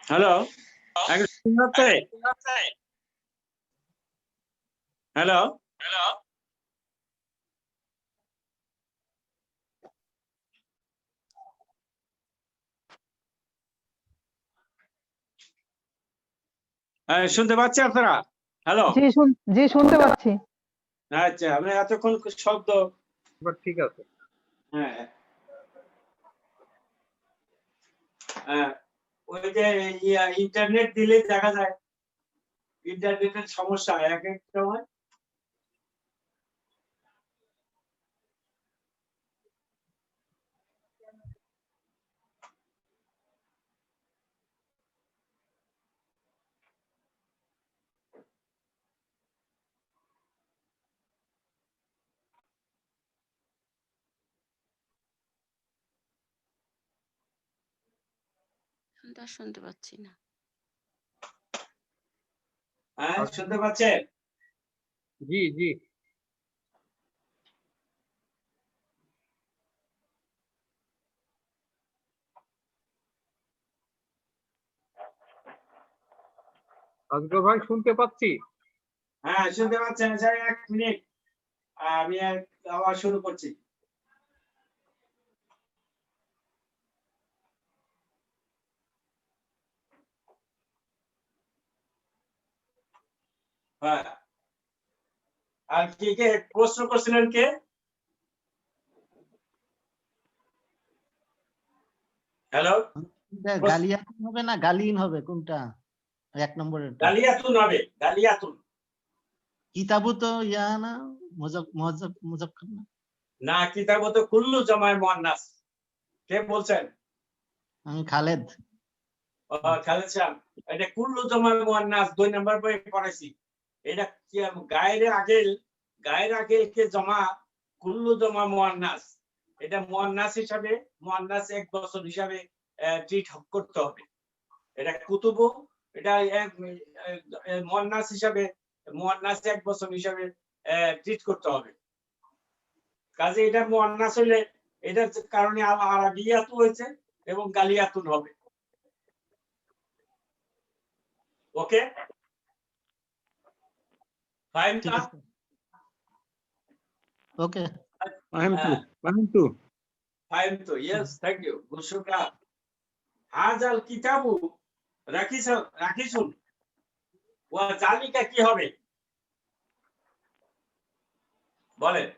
Hello, শুনতে hello, শুনতে পাচ্ছি আপনারা? হ্যালো, জি শুনতে পাচ্ছি। আচ্ছা, আমি এতক্ষণ শব্দ ঠিক আছে। হ্যাঁ, ওই যে ইন্টারনেট দিলে দেখা যায় ইন্টারনেটের সমস্যা এক এক সময়। শুনতে পাচ্ছি না। হ্যাঁ, শুনতে পাচ্ছেন? জি জি। আজগর ভাই শুনতে পাচ্ছি। হ্যাঁ, শুনতে পাচ্ছেন? স্যার, 1 মিনিট, আমি আবার শুরু করছি। হ্যাঁ, আর কে প্রশ্ন করছিলেন কে? হ্যালো, গালিয়াতুন হবে না গালিন হবে কোনটা? 1 নম্বরের গালিয়াতুন হবে, গালিয়াতুন। কিতাবু তো ইয়া না মুজাক্কার না? না, কিতাবু তো কুল্লু জামায় মুয়ান্নাস। কে বলছেন? আমি খালেদ। খালেদ সাহেব, এটা কুল্লু জামায় মুয়ান্নাস 2 নাম্বার বই পড়াইছি। এটা কি গায়ের আগে কে জমা কুল্লু জমা মুয়ান্নাস। এটা মুয়ান্নাস হিসাবে মুয়ান্নাস এক বছর হিসাবে ট্রিট করতে হবে। এটা কুতুবু, এটা মুয়ান্নাস হিসাবে মুয়ান্নাস এক বছর হিসাবে ট্রিট করতে হবে। কাজে এটা মুয়ান্নাস হইলে এটার কারণে আরাবিয়াতু হয়েছে এবং গালিয়াতুন হবে। ওকে, ফাহিমতা? ওকে, ফাহিমতু, ইয়েস, থ্যাংক ইউ, গুড শুকরান। হাজাল কিতাবু রাখিসুন ওয়া জালিকা কি হবে বলেন?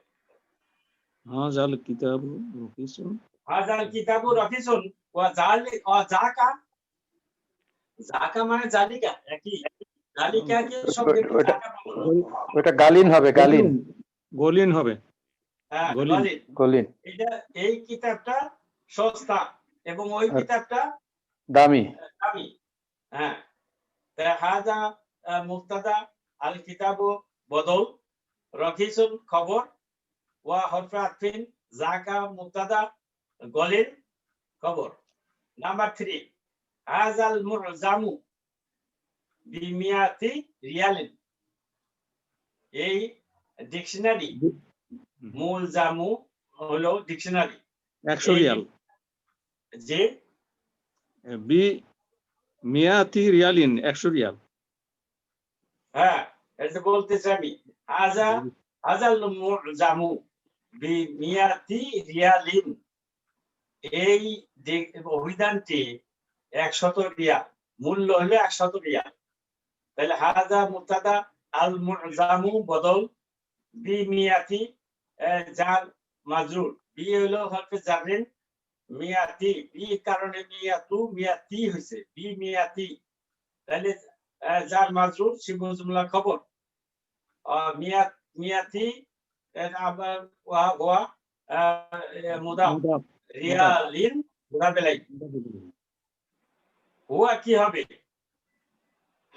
হাজাল কিতাবু রাখিসুন, হাজাল কিতাবু রাখিসুন ওয়া জাকা, জাকা মানে জালিকা একই। জালিকা কি শব্দ? ওটা গালিন হবে, গালিন। গলিন হবে। হ্যাঁ, গলিন। গলিন এটা এই কিতাবটা সস্তা এবং ওই কিতাবটা দামি। দামি। হ্যাঁ, হাজা মুবতাদা, আল কিতাবু বদল, রাখিসুন খবর, ওয়া হরফে আতফিন, জাকা মুবতাদা, গলিন খবর। নাম্বার 3, হাজাল মুরজামু বিমিয়াতি রিয়ালিন। এই ডিকশনারি, মুলজামু হলো ডিকশনারি, 100 রিয়াল। যে বি মিয়াতি রিয়ালিন, 100 রিয়াল। হ্যাঁ, এটা বলতেছি আমি। হাজাল মুলজামু বিমিয়াতি রিয়ালিন, এই অভিধানটি 100 রিয়াল, মূল্য হলো 100 রিয়াল। তাহলে হাজা মুবতাদা, আল মুলজামু বদল, বিমিয়াতি জার মাজরুর, বি হলো হরফে জারিন, মিয়াতি বি কারণে মিয়াতি হইছে, বি মিয়াতি। তাহলে জার মাজরুর শিবু জুমলা খবর, মিয়াতি আবার ওয়া মুদাফ রিয়ালিন মুদাবেলাই। হুয়া কি হবে?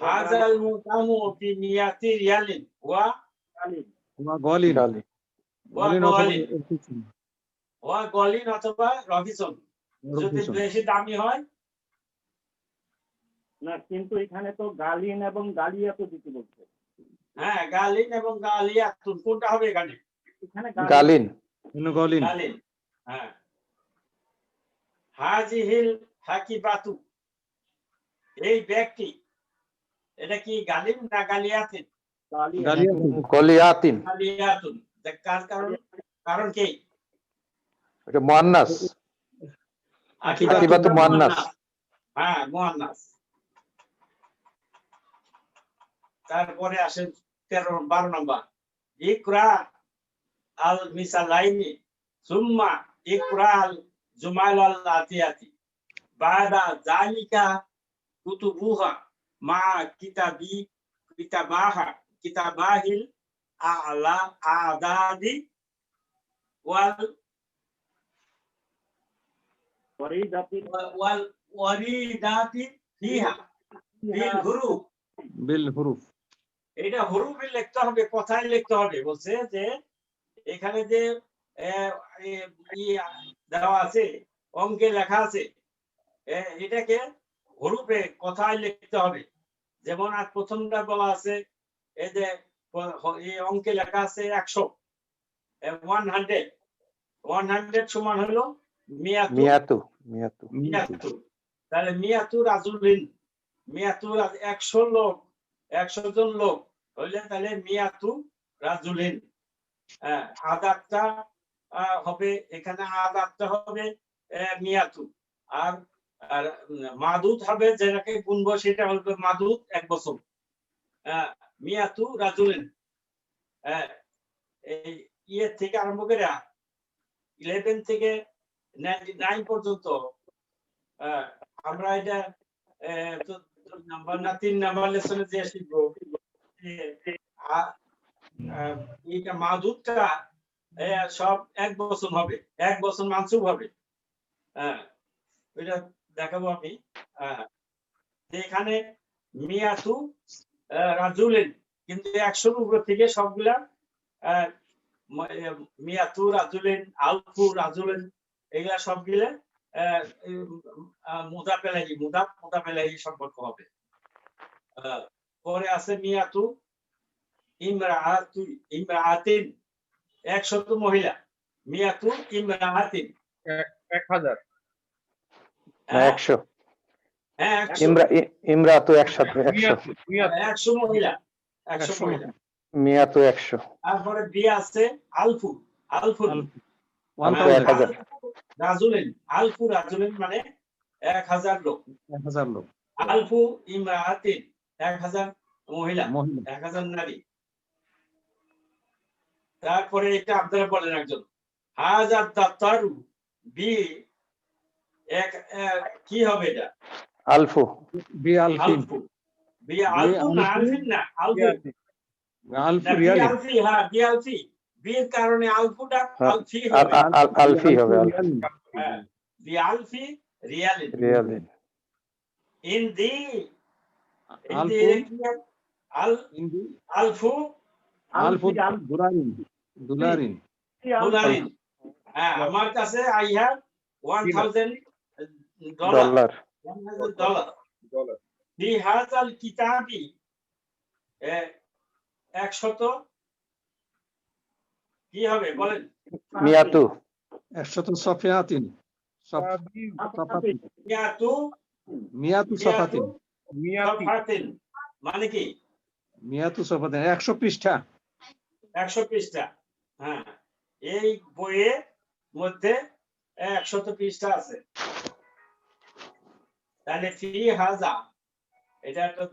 হাজাল মুকামু বি মিয়াতি রিয়ালিন ওয়া গলিন। গলিন অথবা রবিসন, যদি বেশি দামি হয়। না, কিন্তু এখানে তো গালিন এবং গালিয়াতু দিতে বলছে। হ্যাঁ, গালিন এবং গালিয়াতুন কোনটা হবে এখানে? এখানে গালিন। গলিন। গালিন। হ্যাঁ, হাজিহিল হাকিবাতু, এই ব্যক্তি এটা কি গালিন না গালিয়াতিন? গালিয়াতুন গলিয়াতিন, গালিয়াতুন। কার কারণ? কারণ কি? এটা মুয়ান্নাস, আকিবাতু মুয়ান্নাস। হ্যাঁ, মুয়ান্নাস। তারপরে আসেন 12 নম্বর, ইকরা আল মিসালাইনি সুম্মা ইকরা আল জুমাল আল আতিয়াতি বাদা জালিকা কুতুবুহা মা কিতাবাহিল আলা আদাদি ওয়াল ওয়ারিদাতি ফিহা বিল হুরুফ। বিল হুরুফ। এটা হুরুফে লিখতে হবে, কথায় লিখতে হবে। বলছে যে এখানে যে দেওয়া আছে, অঙ্কে লেখা আছে, এটাকে হুরুফে কথায় লিখতে হবে। যেমন আর প্রথমটা বলা আছে, এই যে এই অঙ্কে লেখা আছে 100, 100 সমান হলো মিয়াতু। তাহলে মিয়াতু রাজুলিন, 100 লোক, 100 জন লোক হইলে তাহলে মিয়াতু রাজুলিন। আদাতটা হবে, এখানে আদাতটা হবে মিয়াতু, আর মাদুদ হবে, যেটাকে গুনবো সেটা হবে মাদুদ 1 বছর। মিয়াতু রাজুলিন, এই ইয়ে থেকে আরম্ভ করে 11 থেকে 99 পর্যন্ত আমরা এটা নাম্বার না 3 নাম্বার লেসনে যে শিখবো। এটা মাদুদটা সব 1 বছর হবে, 1 বছর মানসুব হবে। এটা দেখাবো আমি। এখানে মিয়াতু রাজুলিন, কিন্তু 100 উপর থেকে সবগুলা মিয়াতু রাজুলিন, আলফু রাজুলিন, এগুলা সবগুলা মুদাফেলাহি সম্পর্ক হবে। পরে আছে মিয়াতু ইমরাআতিন, 100 মহিলা। মিয়াতু ইমরাআতিন 1000, হ্যাঁ, 100। হ্যাঁ, 100 ইমরাতু 100, 100 মহিলা, 100 মহিলা। মিয়াতু 100। তারপরে বিয়ে আছে আলফু, 1000 রাজুলিন, আলফু রাজুলিন মানে 1000 লোক। 1000 লোক। আলফু ইমরাআতিন 1000 মহিলা, 1000 নারী। তারপরে এটা আপনারা বলেন একজন, হাজার দাতারু বি এক, কি হবে এটা? আলফু। বি আলফিন। বি আলফু না, আলফিন না, আলফু রিয়ালিন। আলফি, হ্যাঁ, বি আলফি। বিয়ের কারণে আলফুটা আলফি হবে। আলফি হবে, হ্যাঁ, বি আলফি রিয়ালিন। In the Alfu দুলারিন। হ্যাঁ, আমার কাছে আই হ্যাভ $1000 বিহাজাল কিতাবি 100 কি হবে বলেন? মিয়াতু 100 সফিয়াতিন। মিয়াতু সফাতিন মানে কি? মিয়াতু সফাতিন 100 পৃষ্ঠা। 100 পৃষ্ঠা। হ্যাঁ, এই বইয়ের মধ্যে 100 পৃষ্ঠা আছে। তাহলে ফি হাজা, এটা একটা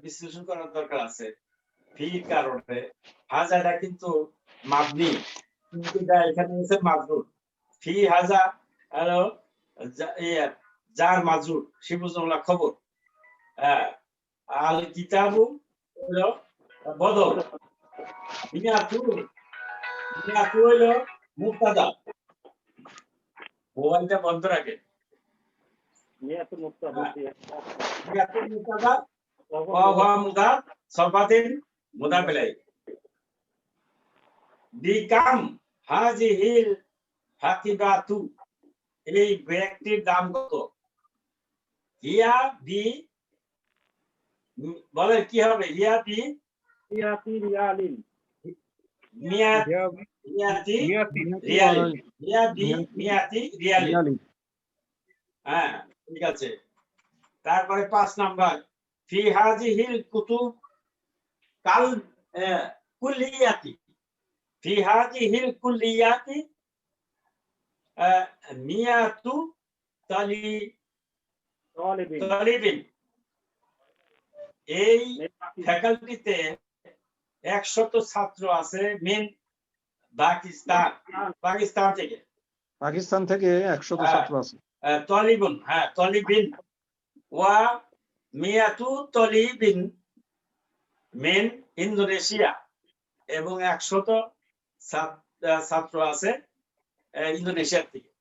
বিশ্লেষণ করার দরকার আছে। ফি কারণে হাজাটা কিন্তু মাবনি, কিন্তু এখানে আছে মাজরুর। ফি হাজা হলো যার মাজরুর, শিবুজুল্লাহ খবর। আল কিতাবু হলো বদল। মিয়াতু হলো মুবতাদা। মোবাইলটা বন্ধ রাখে। মিয়াতু মুবতাদা সফাতিন মুদাফ ইলাইহি। বিকাম হাজিহিল হাকিবাতু, এই ব্যক্তির দাম কত? হিয়া বি, বলে কি হবে? হিয়া বি রিয়ালিন। মিয়াতি রিয়ালিন। হ্যাঁ, ঠিক আছে। তারপরে 5 নাম্বার ফি হাযিহিল কুতুব কাল কুল্লিয়াতি ফি হাযিহিল কুল্লিয়াতি মিয়াতু তালিবিন। এই ফ্যাকাল্টিতে 100 ছাত্র আছে মিন পাকিস্তান থেকে। পাকিস্তান থেকে 100 ছাত্র আছে। তলিবুন, হ্যাঁ তলিবিন ওয়া মিয়াতু তলিবিন মিন ইন্দোনেশিয়া, এবং 100 ছাত্র আছে ইন্দোনেশিয়া থেকে।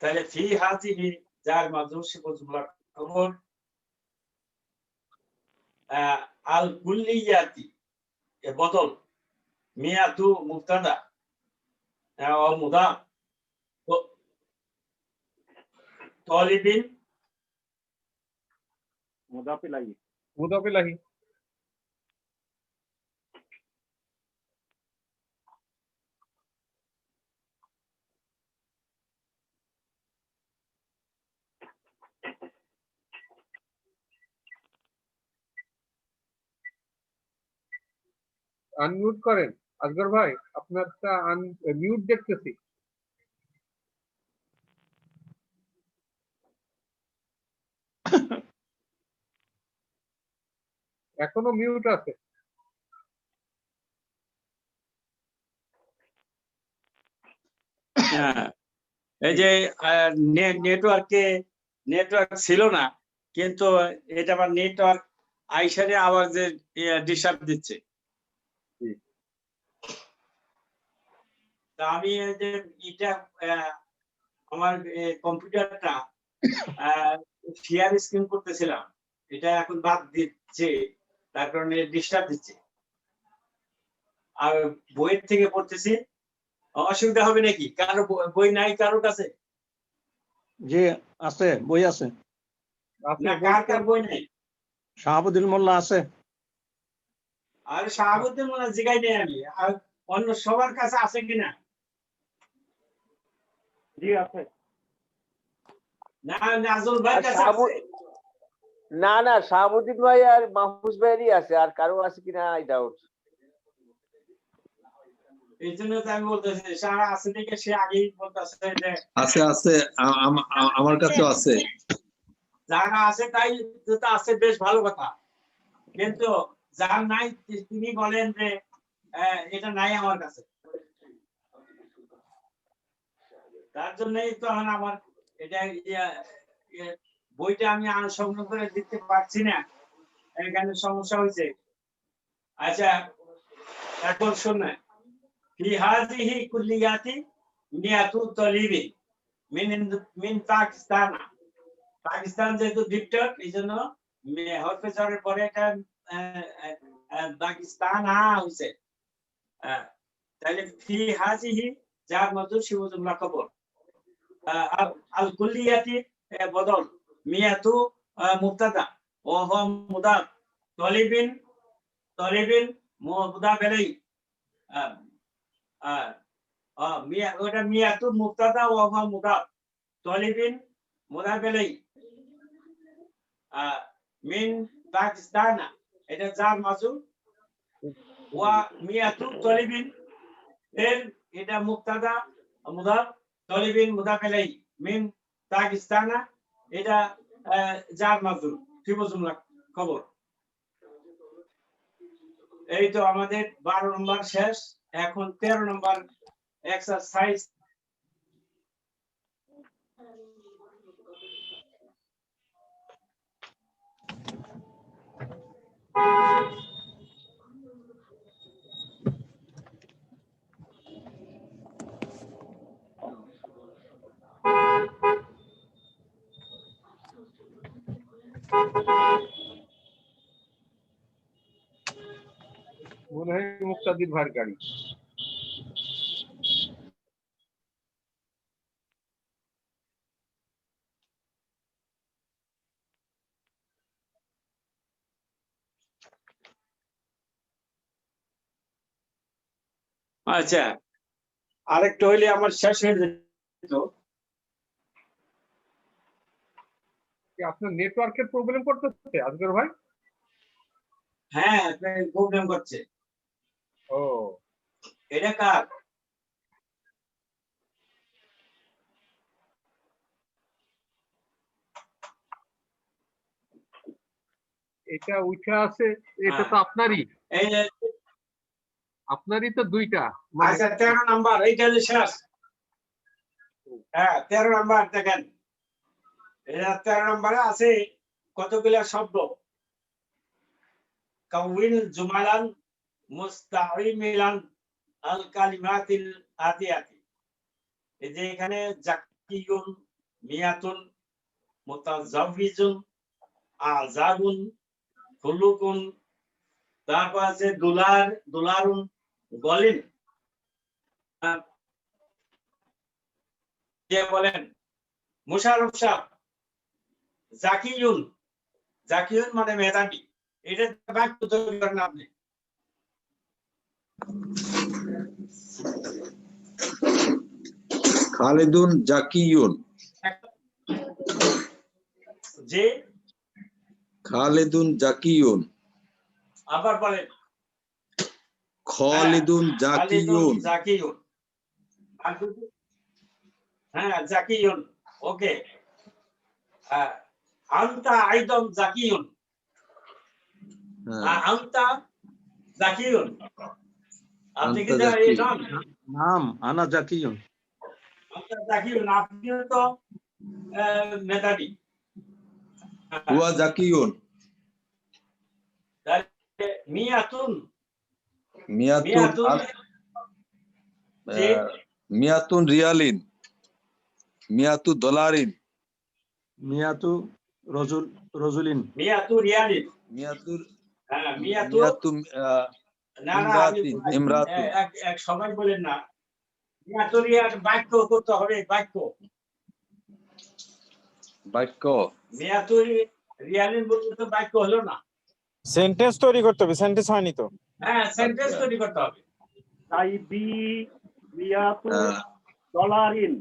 তাহলে ফি হাযিহি যার মাজরুর সিফাত জুমলা খবর, আল কুল্লিয়াতি এ বদল, মিয়াতু মুবতাদা ও মুদাফ, তলিবিন মুদাফ ইলাইহি। মুদাফ ইলাইহি। আনমিউট করেন আসগর ভাই, আপনারটা মিউট দেখতেছি। এখনো মিউট আছে। এই যে নেটওয়ার্ক ছিল না, কিন্তু এটা আবার নেটওয়ার্ক আইসারে আবার যে ডিস্টার্ব দিচ্ছে। তা আমি এই যে এটা আমার কম্পিউটারটা শেয়ার স্ক্রিন করতেছিলাম, এটা এখন বাদ দিচ্ছে, তার কারণে ডিস্টার্ব দিচ্ছে। আর বইয়ের থেকে পড়তেছি, অসুবিধা হবে নাকি? কারো বই নাই কারোর কাছে? যে আছে, বই আছে। না, কার কার বই নেই? শাহাবুদ্দিন মোল্লা আছে। আর শাহাবুদ্দিন মোল্লা জিগাই নেই আমি, আর অন্য সবার কাছে আছে কিনা? জি আছে। না, নাজুল ভাই কাছে আছে। না না, শাহাবুদ্দিন ভাই আর মাহফুজ ভাইয়েরই আছে, আর কারো আছে কিনা আই ডাউট। এই জন্য তো আমি বলতেছি সারা আছে দেখে সে আগেই বলতেছে যে আছে আমার কাছেও আছে। যারা আছে তাই যেটা আছে বেশ ভালো কথা, কিন্তু যার নাই তিনি বলেন যে এটা নাই আমার কাছে। তার জন্যই তো এখন আমার এটা বইটা আমি সংগ্রহ করে দিতে পারছি না, এখানে সমস্যা হয়েছে। আচ্ছা, এখন শুনে في هذه كليات 100 طالب من পাকিস্তান। পাকিস্তান যেহেতু ডিক্টর, এই জন্য হরফে জরের পরে এটা পাকিস্তান হইছে। তাহলে ফি হাযিহি যার মাজরুর সিফাত জুমলা খবর, আল কুল্লিয়াতি বদল, মিয়াতু মুবতাদা ও হুয়া মুদাফ, তলিবিন মুদাফ ইলাইহি। ওটা মিয়াতু মুবতাদা ওয়া হুয়া মুদাফ, তলিবিন মুদাফ ইলাইহি, মিন পাকিস্তান এটা জার মাজরুর, ওয়া মিয়াতু তলিবিন এর এটা মুবতাদা মুদাফ, তলিবিন মুদাফ ইলাইহি, মিন পাকিস্তান এটা জার মাজরুর সিফাত জুমলা খবর। এই তো আমাদের 12 নম্বর শেষ, এখন 13 নম্বর এক্সারসাইজ। মনে হয় মুক্তাদির ভাইয়ের গাড়ি। আচ্ছা, আরেকটা হইলে আমার শেষ হয়ে যেত। কি আপনার নেটওয়ার্কের প্রবলেম করতেছে আজগর ভাই? হ্যাঁ, প্রবলেম করছে। ও এটা কার? এটা উঠে আছে, এটা তো আপনারই এই যে, আপনারই তো দুইটা মানে আচ্ছা 13 নাম্বার এইটা যে শেষ। হ্যাঁ 13 নাম্বার দেখেন, এটা 13 নাম্বারে আছে কতগুলা শব্দ। কাউইল জুমালান মুস্তাইমিলান আল কালিমাতিল আতিয়াতি। এই যে এখানে জাকিয়ুন, মিয়াতুন, মুতাজাওয়িজুন, আযাবুন, খুলুকুন, তারপর আছে দুলারুন, গলিন। কে বলেন? মুশাররফ সাহেব। জাকিয়ুন মানে মেধাবী। এটা বাক্য তৈরি করেন আপনি। খালিদুন জাকিয়ুন। যে খালিদুন জাকিয়ুন। আবার বলেন। খালিদুন জাকিয়ুন। জাকিয়ুন। হ্যাঁ জাকিয়ুন, ওকে। আনতা আইদম জাকিয়ুন। হ্যাঁ, আনতা জাকিয়ুন। আপনি কি আনতা এই জাকিয়ুন। নাম নাম আনা জাকিয়ুন। আনতা জাকিয়ুন, আপনিও তো মেধাবী। হুয়া জাকিয়ুন। তাহলে মিয়াতুন। মিয়াতুন মিয়াতুন যে মিয়াতুন রিয়ালিন। মিয়াতু ডলারিন। মিয়াতু রজুলিন। মিয়াতু রিয়ালিন। মিয়াতু হ্যাঁ মিয়াতু। মিয়াতু না না ইমরাতিন। ইমরাতুন। এক সবাই বলেন না। মিয়াতু রিয়াল বাক্য করতে হবে, বাক্য। বাক্য। মিয়াতু রিয়ালিন বলতে তো বাক্য হলো না। সেন্টেন্স তৈরি করতে হবে, সেন্টেন্স হয়নি তো। হ্যাঁ সেন্টেন্স তৈরি করতে হবে। সাইবি মিয়াতু আহ, ডলারিন।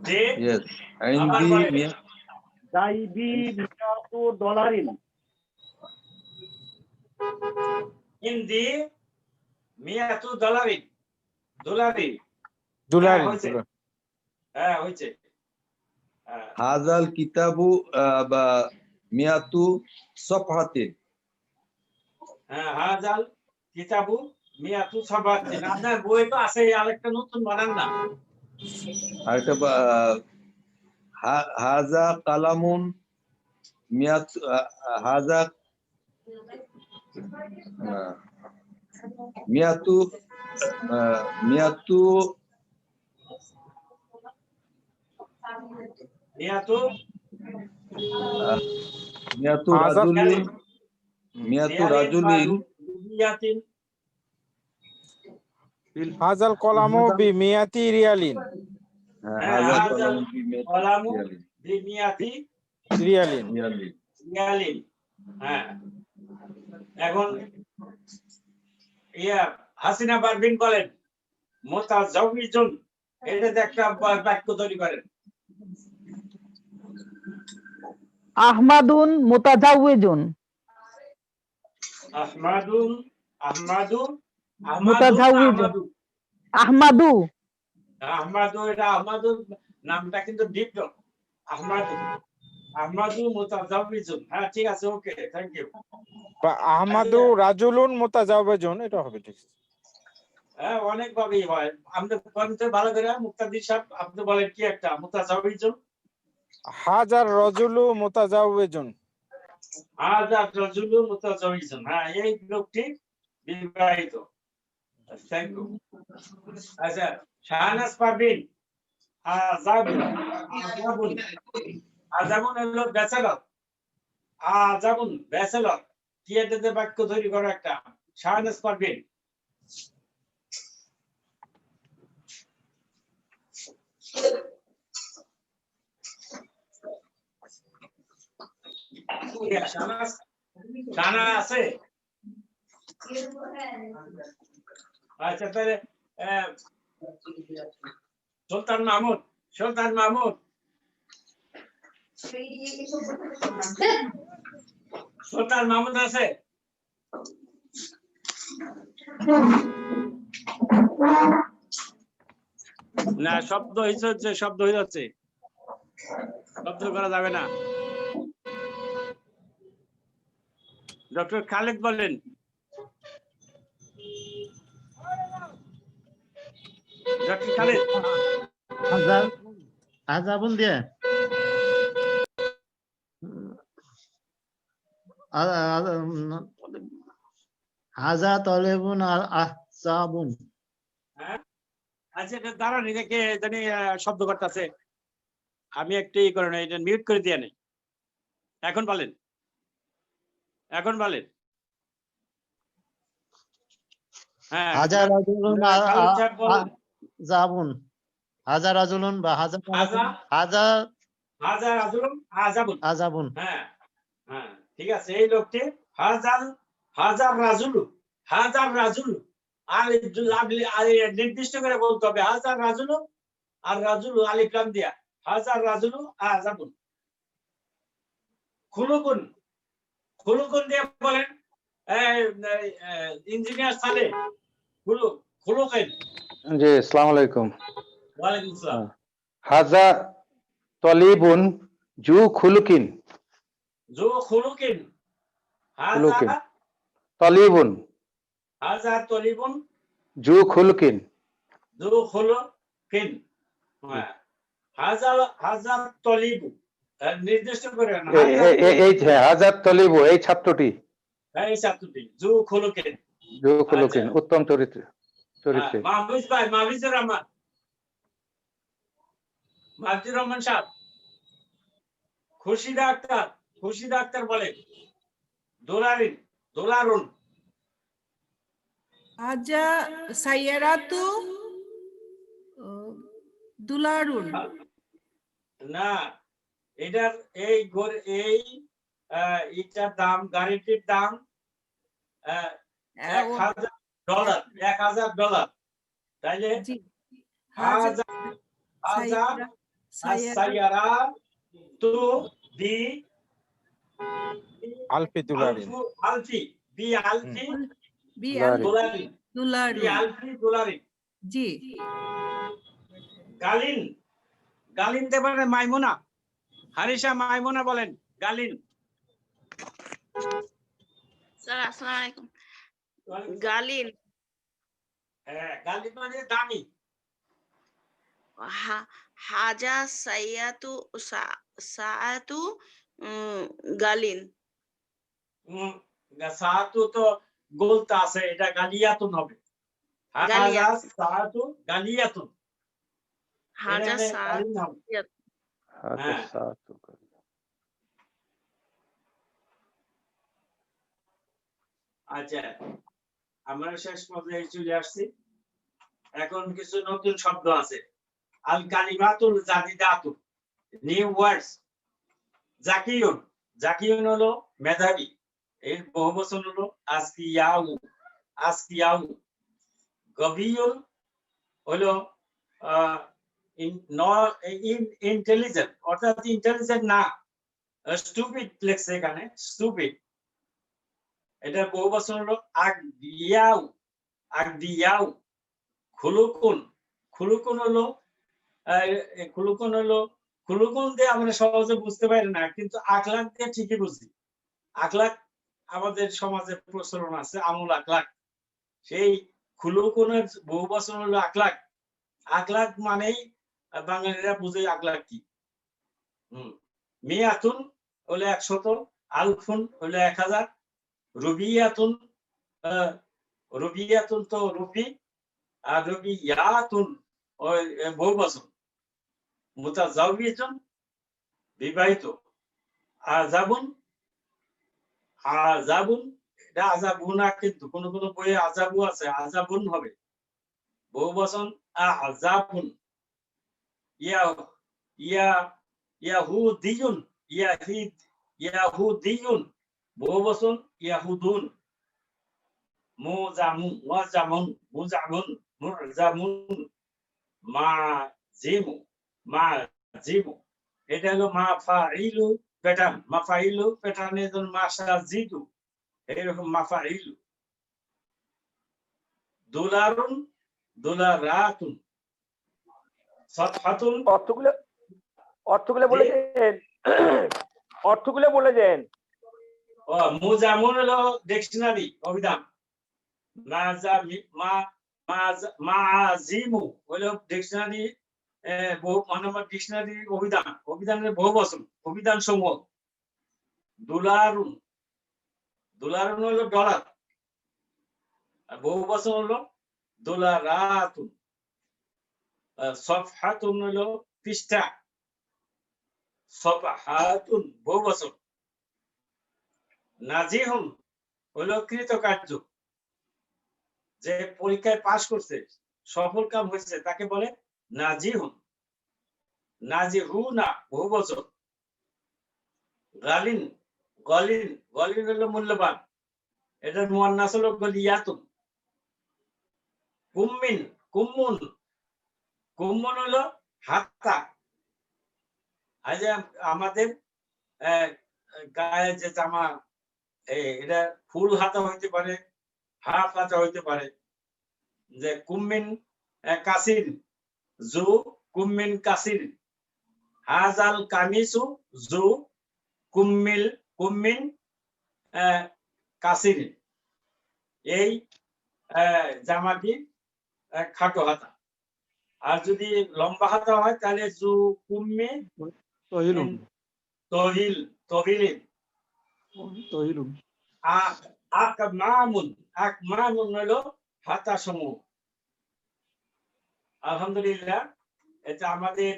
যে yes, আবার আইন্দি বলেন। সাইবি মিয়াতু ডলারিন। হিন্দি মিয়াতু ডলারিন। ডলারি। ডুলারিন। হয়েছে। হ্যাঁ হয়েছে। হ্যাঁ, হাজাল কিতাবু বা মিয়াতু সফহাতিন। হ্যাঁ হাজাল কিতাবু মিয়াতু সাবাতিন। আপনার বই তো আছে, আরেকটা নতুন বানান না। আরেকটা হাজা কালামুন মিয়াতু হাজা মিয়াতু মিয়াতু মিয়াতু মিয়াতু হাজা রাজুলিন। মিয়াতু রাজুলিন। মিয়াতিন। হাজাল কলামু বি মিয়াতি রিয়ালিন। হাজা হাজাল কালামুন বিমিয়াতি কলামু রিয়ালিন। বিমিয়াতি রিয়ালিন। রিয়ালিন। রিয়ালিন। হ্যাঁ এখন হাসিনা পারভিন বলেন মুতাজাওয়িজুন। এটাতে একটা বাক্য তৈরি করেন। আহমাদুন মুতাজাওয়িজুন। আহমাদুন আহমাদু মুতাজাওয়িজুন। আহমাদু আহমাদু। আহমাদু। এটা আহমাদু নামটা কিন্তু ডিফারেন্ট। আহমাদু মুতাজাওয়িজুন। হ্যাঁ ঠিক আছে, ওকে, থ্যাংক ইউ। বা আহমাদু রাজুলুন মুতাজাওয়িজুন, এটা হবে ঠিক। হ্যাঁ অনেক ভাবেই হয়। আপনি বলতে ভালো করে মুক্তাদির সাহেব, আপনি বলেন কি একটা মুতাজাওয়িজুন। হাজার রজুলু মুতাজাওয়িজুন। হাজার রাজুলু মুতাজাওয়িজুন। হ্যাঁ এই লোকটি বিবাহিত। Thank you. আচ্ছা শাহনাজ পারভিন। আযাবুন। আযাবুন। আযাবুন হলো ব্যাচেলর। আযাবুন ব্যাচেলর। কি এটাতে বাক্য তৈরি করো একটা। শাহনাজ পারভিন। শানা আছে? আচ্ছা তাহলে সুলতান মাহমুদ। সুলতান মাহমুদ সুলতান মাহমুদ আছে? না, শব্দ হচ্ছে, শব্দ হয়ে যাচ্ছে, শব্দ করা যাবে না। ডক্টর খালেদ বলেন। ডক্টর খালেদ। আজাবুন দিয়ে হাজা তলেবুন আহজাবুন। হ্যাঁ, আচ্ছা, এটা দাঁড়ান, এটাকে জানি শব্দ করতেছে, আমি একটু ই করে এটা মিউট করে দিয়ে নেই। এখন বলেন, এখন বলেন। হ্যাঁ, হাজা রাজুলুন খালেদ সাহেব বলেন। জাবুন, হাজা রাজুলুন বা হাজা হাজা হাজার আজলুম আজাবুন। আজাবুন। হ্যাঁ হ্যাঁ, ঠিক আছে। এই লোকটি হাজার রাজুলু, হাজার রাজুলু। আর নির্দিষ্ট করে বলতে হবে হাজার রাজুলু, আর রাজুলু আলিফ লাম দিয়া, হাজার রাজুলু আজাবুন। খুলুকুন, খুলুকুন দিয়ে বলেন ইঞ্জিনিয়ার সালে। খুলুকেন। জি, আসসালামু আলাইকুম। ওয়ালাইকুম আসসালাম। হাজা তলিবুন জু খুলুকিন। জু খুলুকিন, খুলুকিন। হাজা তলিবুন হাজা তলিবুন জু খুলুকিন। জু খুলুকিন। হ্যাঁ, হাজার তলিবু নির্দিষ্ট করে না। এই হাজার তলিবু এই ছাত্রটি, এই ছাত্রটি জু খুলুকিন। জু খুলুকিন উত্তম চরিত্র। মাহফুজ ভাই, মাহফুজুর রহমান, মাহফুজুর রহমান সাহেব। খুরশিদা আক্তার, খুরশিদা আক্তার বলে দোলারিন, দোলারুন। হাজা সাইয়ারাতু দুলারুন। না, এটার এই এটার দাম, গাড়িটির দাম $1000, $1000। তাইলে সাইয়ারাতু দি আলফি দুলারিন। আলফি বি আলফি দুলারুন। বি আলফি দুলারিন। জি। গালিন, গালিন তে বলেন মাইমুনা, হারিসা মাইমুনা বলেন গালিন। স্যার আসসালামু আলাইকুম। গালিন, হ্যাঁ, গালিন মানে দামি। হাজা সাইয়াতু সাআতু গালিন। সাআতু তো গোলতা আছে, এটা গালিয়াতুন হবে। হাজা সাআতু গালিয়াতুন। হাজা সাআতু। আচ্ছা, আমরা শেষ পর্যায়ে চলে আসছি। এখন কিছু নতুন শব্দ আছে। আল কালিমাতুল জাদিদাতু, নিউ ওয়ার্ডস। জাকিয়ুন, জাকিয়ুন হলো মেধাবী, এর বহুবচন হলো আজকিয়াউ, আজকিয়াউ। গবিয়ুন হলো ইন্টেলিজেন্ট, অর্থাৎ ইন্টেলিজেন্ট না, স্টুপিড লেখছে এখানে, স্টুপিড। এটা বহুবচন হলো আগদিয়াউ, আগদিয়াউ। খুলুকুন, খুলুকুন হলো খুলুকুন দিয়ে আমরা সহজে বুঝতে পারি না, কিন্তু আখলাক দিয়ে ঠিকই বুঝি। আখলাক আমাদের সমাজে প্রচলন আছে, আমুল আখলাক। সেই খুলুকুনের বহুবচন হলো আখলাক। আখলাক মানেই বাঙালিরা বুঝে আখলাক কি। মিয়াতুন হলো 100, আলফুন হলো 1000, রুবিয়াতুন, রুবিয়াতুন তো রুবি, আর রুবিয়াতুন ওই বহুবচন। মুতাজাওয়িজুন বিবাহিত। আযাবুন, আযাবুন এটা আযাবু না, কিন্তু কোন কোন বইয়ে আযাবু আছে, আযাবুন হবে বহুবচন। আযাবুন। ইয়াহুদিয়ুন, ইয়াহুদিয়ুন বহুবচন ইয়াহুদুন। মুজামু, মুজামুন, মুজামুন, মুজামুন। মাজিমু, মাজিমু এটা হলো মাফাইলু প্যাটার্ন, মাফাইলু প্যাটার্নের জন্য মাসাজিদু, এইরকম মাফাইলু। দুলারুন, দুলারাতুন, সাফহাতুন। অর্থগুলো বলে দেন, অর্থগুলো বলে দেন। মুজামুন হলো ডিকশনারি, অভিধান। মাজিমু হলো ডিকশনারি, ডিকশনারি অভিধান, অভিধানের বহু বচন, অভিধান সমূহ। দুলারুন, দুলারুন হলো ডলার, আর বহু বচন হলো দুলারাতুন। সফহাতুন হলো পৃষ্ঠা, সফহাতুন বহু বচন। নাজিহুন হলো কৃতকার্য, যে পরীক্ষায় পাশ করছে, সফল কাম হয়েছে, তাকে বলে নাজিহুন। নাজিহুনা বহু বচন। গালিন, গলিন, গলিন হলো মূল্যবান, এটার মুয়ান্নাস হলো গলিয়াতুন। কুম্মিন, কুম্মুন, কুম্মুন হলো হাতা। আজ আমাদের গায়ে যে জামা, এটা ফুল হাতা হইতে পারে, হাফ হাতা হইতে পারে। যে কুম্মিন কাসির, জু কুম্মিন কাসির। হাজাল কামিসু জু কুম্মিন কাসির। এই জামাটি খাটো হাতা। আর যদি লম্বা হাতা হয় তাহলে জু কুম্মি তহিলুন, তহিল, তহিলিন। তহিলুন। আকমামুন, আকমামুন হলো হাতা সমূহ। আলহামদুলিল্লাহ, এটা আমাদের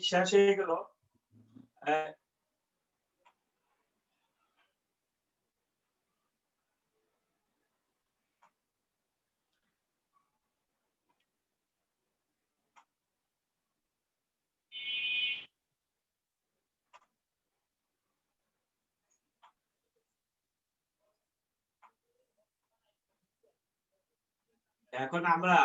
শেষ হয়ে গেল। এখন আমরা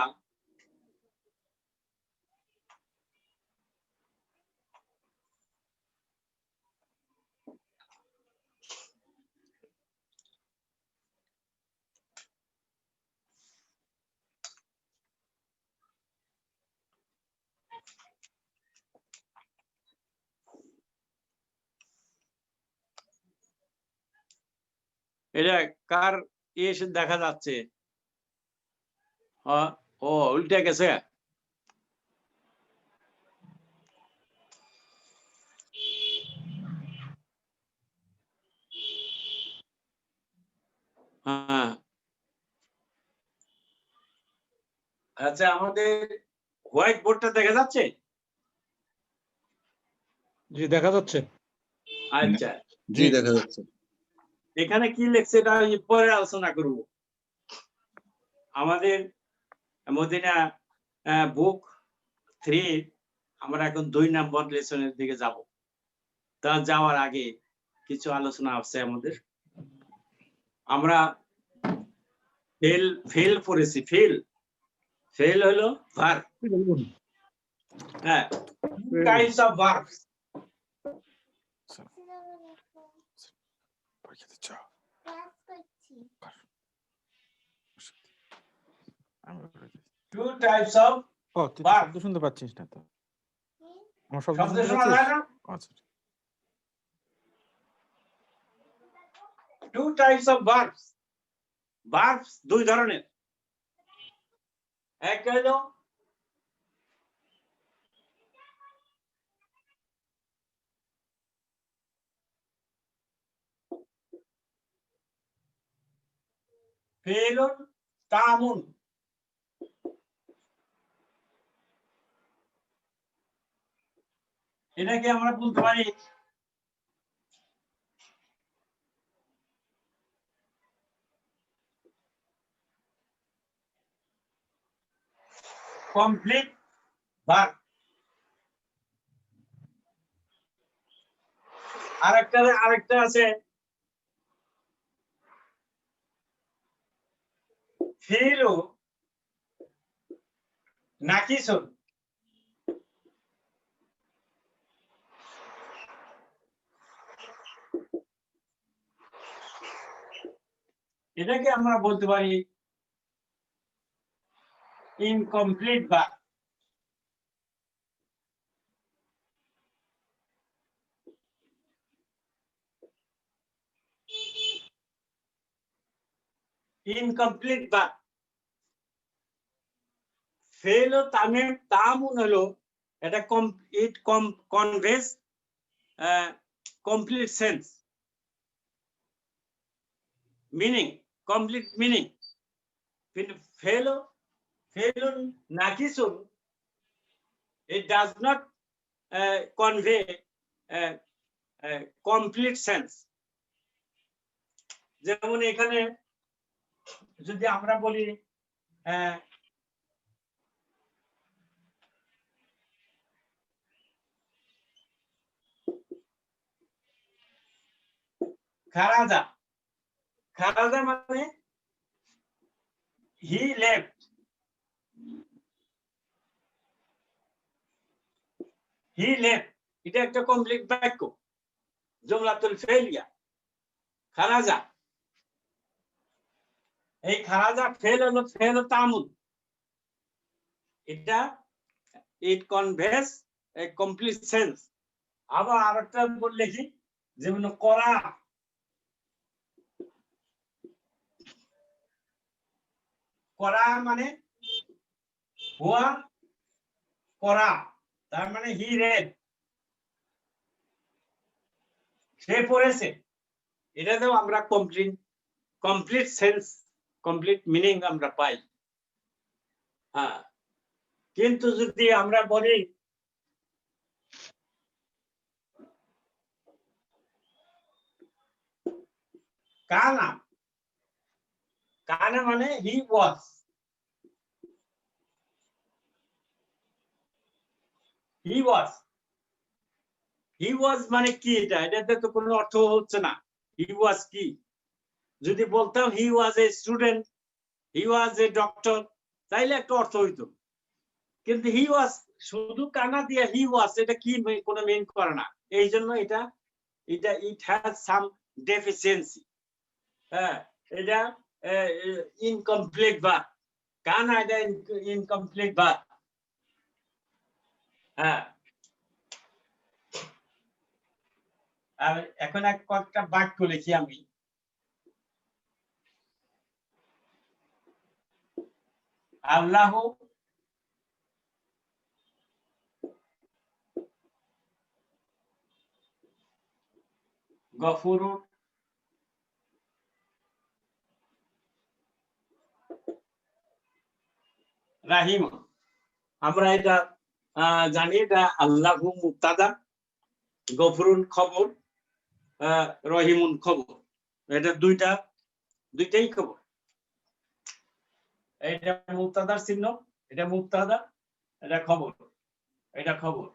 এটা কার এসে দেখা যাচ্ছে? ও উল্টে গেছে। হ্যাঁ, আচ্ছা, আমাদের হোয়াইট বোর্ডটা দেখা যাচ্ছে? জি দেখা যাচ্ছে। আচ্ছা, জি দেখা যাচ্ছে। এখানে কি লেখছে এটা পরে আলোচনা করব। আমাদের মদিনা বুক 3 আমরা এখন 2 নম্বর লেসনের দিকে যাব। তা যাওয়ার আগে কিছু আলোচনা আছে আমাদের। আমরা ফেল পড়েছি। ফেল হলো ভার্ব। হ্যাঁ, types of verbs. Two types of ও তুই তো verb. শব্দ শুনতে পাচ্ছিস না তো? আমার শব্দ শব্দ শুনতে শোনা যায় না? পাচ্ছিস? আচ্ছা, Two types of verbs. Verbs দুই ধরনের। এক হলো ফেলুন তামুন। এটাকে আমরা বলতে পারি কমপ্লিট ভার্ব। আরেকটা আছে ফিলু নাকিসুন। এটাকে আমরা বলতে পারি ইনকমপ্লিট ভার্ব। Incomplete verb. ফেল ও তামুন হলো এটা it conveys complete sense, meaning, complete meaning. কিন্তু ফেল নাকিসুন, it does not convey complete sense. যেমন এখানে যদি আমরা বলি খারাজা, খারাজা মানে he left, he left, এটা একটা কমপ্লিট বাক্য, জুমলাতুল ফেলিয়া। খারাজা, এই খারাজা ফেল ও তামুন, এটা it canvas A complete sense. আবার আরেকটা লিখি, যেমন করা, করা মানে হুয়া করা, তার মানে হি রেড, সে পড়েছে। এটাতেও আমরা কমপ্লিট সেন্স, কমপ্লিট মিনিং আমরা পাই। হ্যাঁ, কিন্তু যদি আমরা বলি কানা, কানা মানে হি ওয়াজ, হি ওয়াজ, হি ওয়াজ মানে কি? এটাতে তো কোনো অর্থ হচ্ছে না। হি ওয়াজ কি? যদি বলতাম হি ওয়াজ a student, he was a doctor, তাইলে একটা অর্থ হইতো। কিন্তু হি ওয়াজ শুধু কানা দিয়ে হি ওয়াজ, এটা কি কোনো মিন করে না। এই জন্য এটা ইট হ্যাজ সাম ডেফিসিয়েন্সি। হ্যাঁ, এটা ইনকমপ্লিট ভার্ব। কানা এটা ইনকমপ্লিট ভার্ব। হ্যাঁ, আর এখন কয়েকটা বাক্য লিখি আমি। আল্লাহ গফুরুর রাহিম। আমরা এটা জানি, এটা আল্লাহু মুবতাদা, গফুরুন খবর, রহিমুন খবর। এটা দুইটাই খবর। এটা মুবতাদার চিহ্ন, এটা মুবতাদা, এটা খবর, এটা খবর।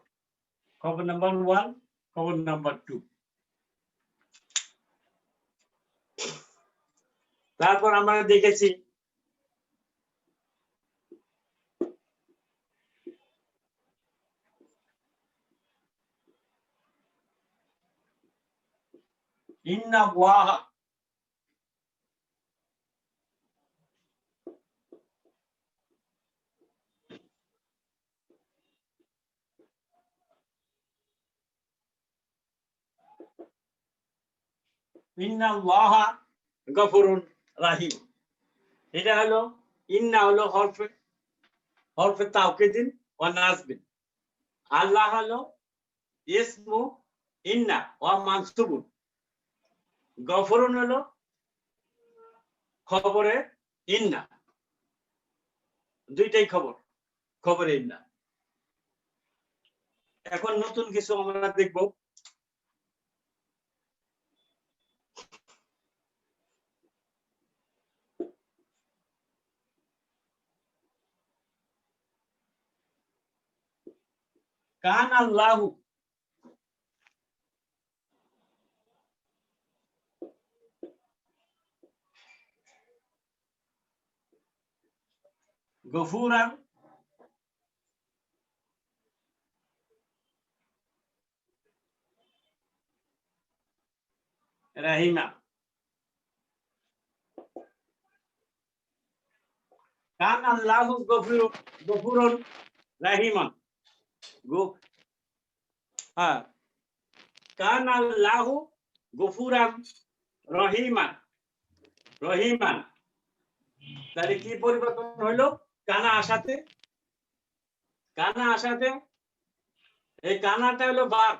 খবর নাম্বার 1, খবর নাম্বার 2। তারপর আমরা দেখেছি ইন্না ওয়াহা, ইন্না ওয়াহা গফুরুন রাহিম। এটা হলো ইন্না হলো হরফে তাওকিদিন ওয়া নাসবিন। আল্লাহ হলো ইসমু ইন্না ওয়া মানসুবুন। গফুরুন হলো খবরে ইন্না, দুইটাই খবরে ইন্না। এখন নতুন কিছু আমরা দেখব। কান আল্লাহু, গফুরান রাহিমা। কান আল্লাহু গফুরুন রাহিমান হ্যাঁ কান আল্লাহু গফুরান রহিমান তাহলে কি পরিবর্তন হলো কানা আসাতে এই কানাটা হলো ভার্ব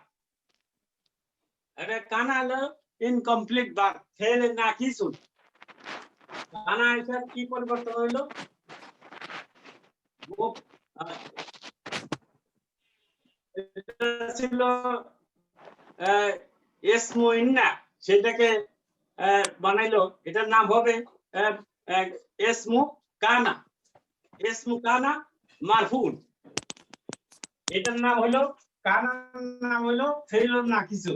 এটা কানা হলো ইনকমপ্লিট ভার্ব ফেল না কিছু কানা আসার কি পরিবর্তন হলো এটা ছিল ইসমু ইন্না সেটাকে বানাইলো এটার নাম হবে ইসমু কানা মারফুন এটার নাম হলো কানার নাম হলো ফেল না কিছু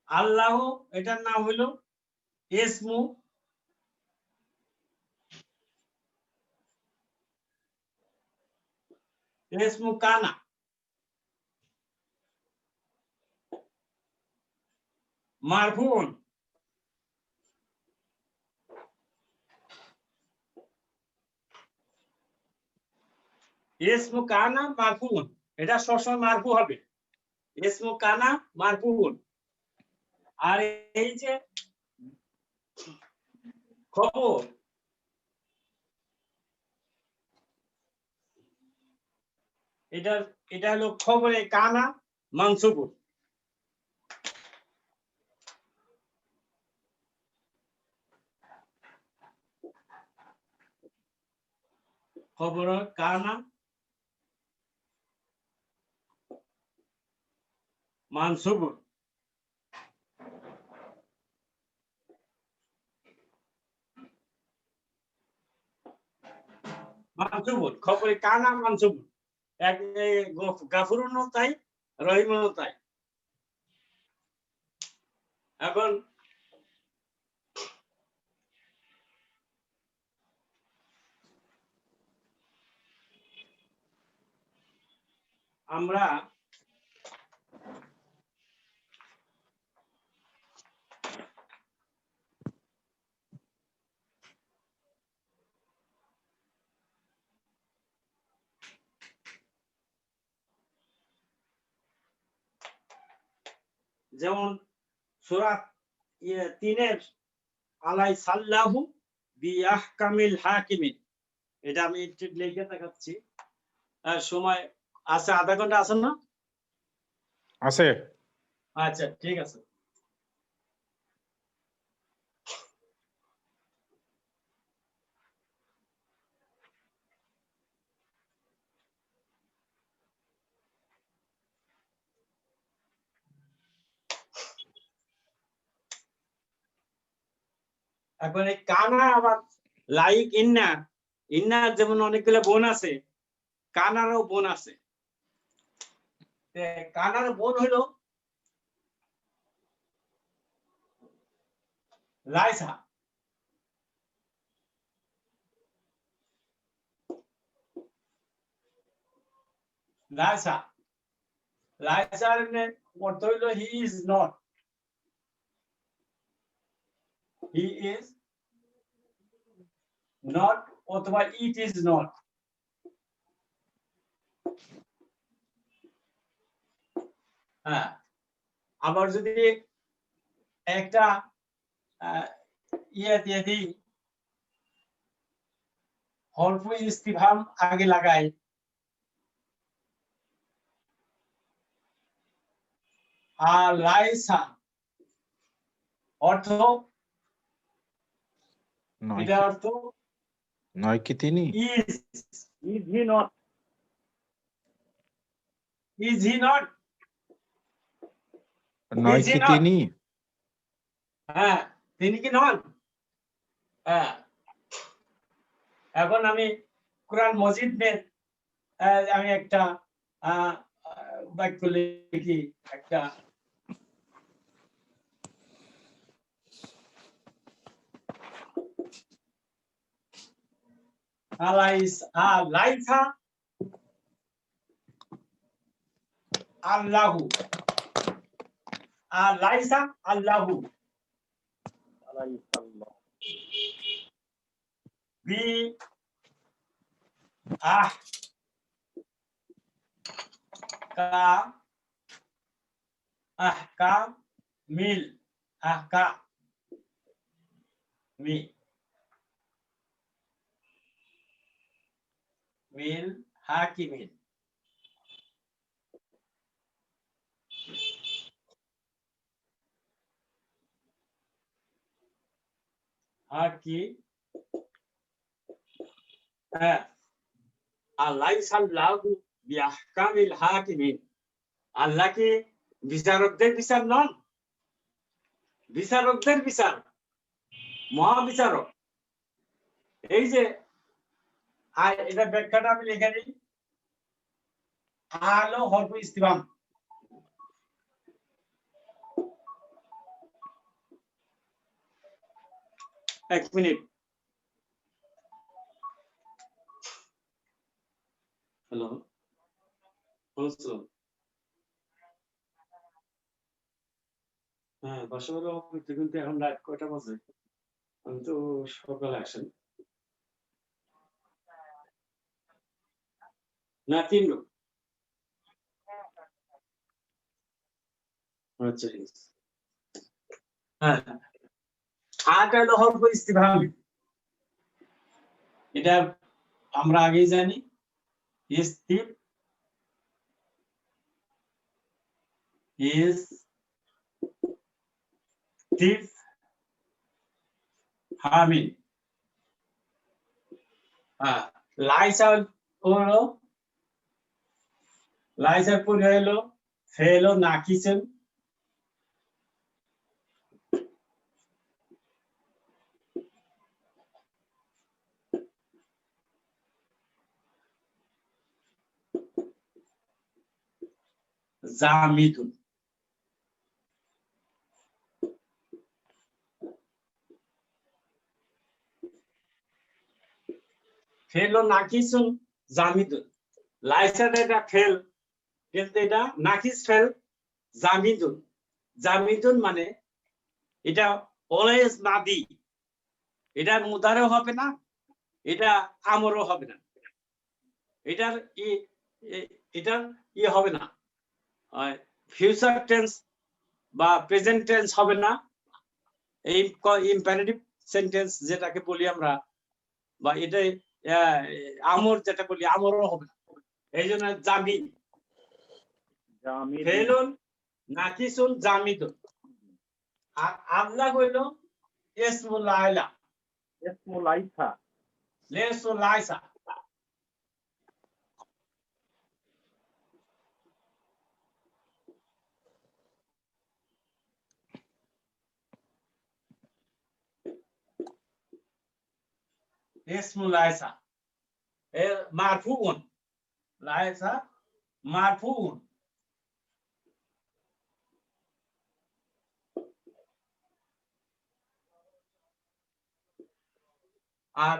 আল্লাহ এটার নাম হলো ইসমু কানা মারফুন ইসমু কানা মারফুন এটা সবসময় মারফু হবে ইসমু কানা মারফুন আর এই যে খবর এটা হলো খবরে কানা মানসুবুন খবর কানা মানসুবুন খবরে কানা মানসুবুন গাফুরুনও তাই রহিমও তাই এখন আমরা যেমন সূরা 3-এর আলাই সাল্লাহু বিআহকামিল হাকিমিন এটা আমি একটু লিখে দেখাচ্ছি সময় আছে আধা ঘন্টা আছে না আছে আচ্ছা ঠিক আছে এখন এই কানা আবার লাইক ইন্না যেমন অনেকগুলো বোন আছে কানারও বোন আছে কানার বোন হইল লাইসা লাইসার অর্থ হইল হি ইজ নট অথবা ইট ইজ নট হ্যাঁ আবার যদি একটা ইয়ে দিয়ে দিই হরফ ইস্তিফহাম আগে লাগাই লাইসা অর্থ এটা অর্থ নয় কি তিনি Is he not? নয় কি তিনি হ্যাঁ তিনি কি নন হ্যাঁ এখন আমি কোরআন মজিদের আমি একটা বাক্য লিখি একটা লাইসা আল্লাহু আর লাইসা আল্লাহু আলাইহিসসালাম। বি আহ কা আহকাম মিল আহকাম মি মিল হাকিমিন হাকি হ্যাঁ আল্লাহু বিআহকামিল হাকিমিন আল্লাহ কি বিচারকদের বিচার নন বিচারকদের বিচার মহাবিচারক এই যে এটা ব্যাখ্যাটা আমি লিখে দিই আলো হরফ ইস্তিফহাম এক মিনিট হ্যালো বলছো হ্যাঁ বাসাবাড়ি অফিসে কিন্তু এখন রাত কয়টা বাজে আমি তো সকালে আসেন না 3 লোক আচ্ছা হ্যাঁ আট হলো হরফ ইস্তিফহাম এটা আমরা আগেই জানি ইস্তিফহামিন লাইসা হলো লাইসার পরে হলো ফেল ও নাকিসেন জামিদুন ফেল ও নাকিসুন জামিদুন লাইসার এটা ফেল কিন্তু এটা নাকিস ফেল জামিদুন জামিদুন মানে এটা অলওয়েজ নাদি এটার মুদারেও হবে না এটা আমরও হবে না এটার হবে না ফিউচার টেন্স বা প্রেজেন্ট টেন্স হবে না এই ইম্পারেটিভ সেন্টেন্স যেটাকে বলি আমরা বা এটা আমর যেটা বলি আমরও হবে না এই জন্য জামিদ ফেলুন নাকিসুন জামিদুন আর আল্লাহ হইল ইসমুল আলা ইসমুল আইসা লেসুল আইসা ইসমুল আইসা মারফুউন লাইসা মারফুউন আর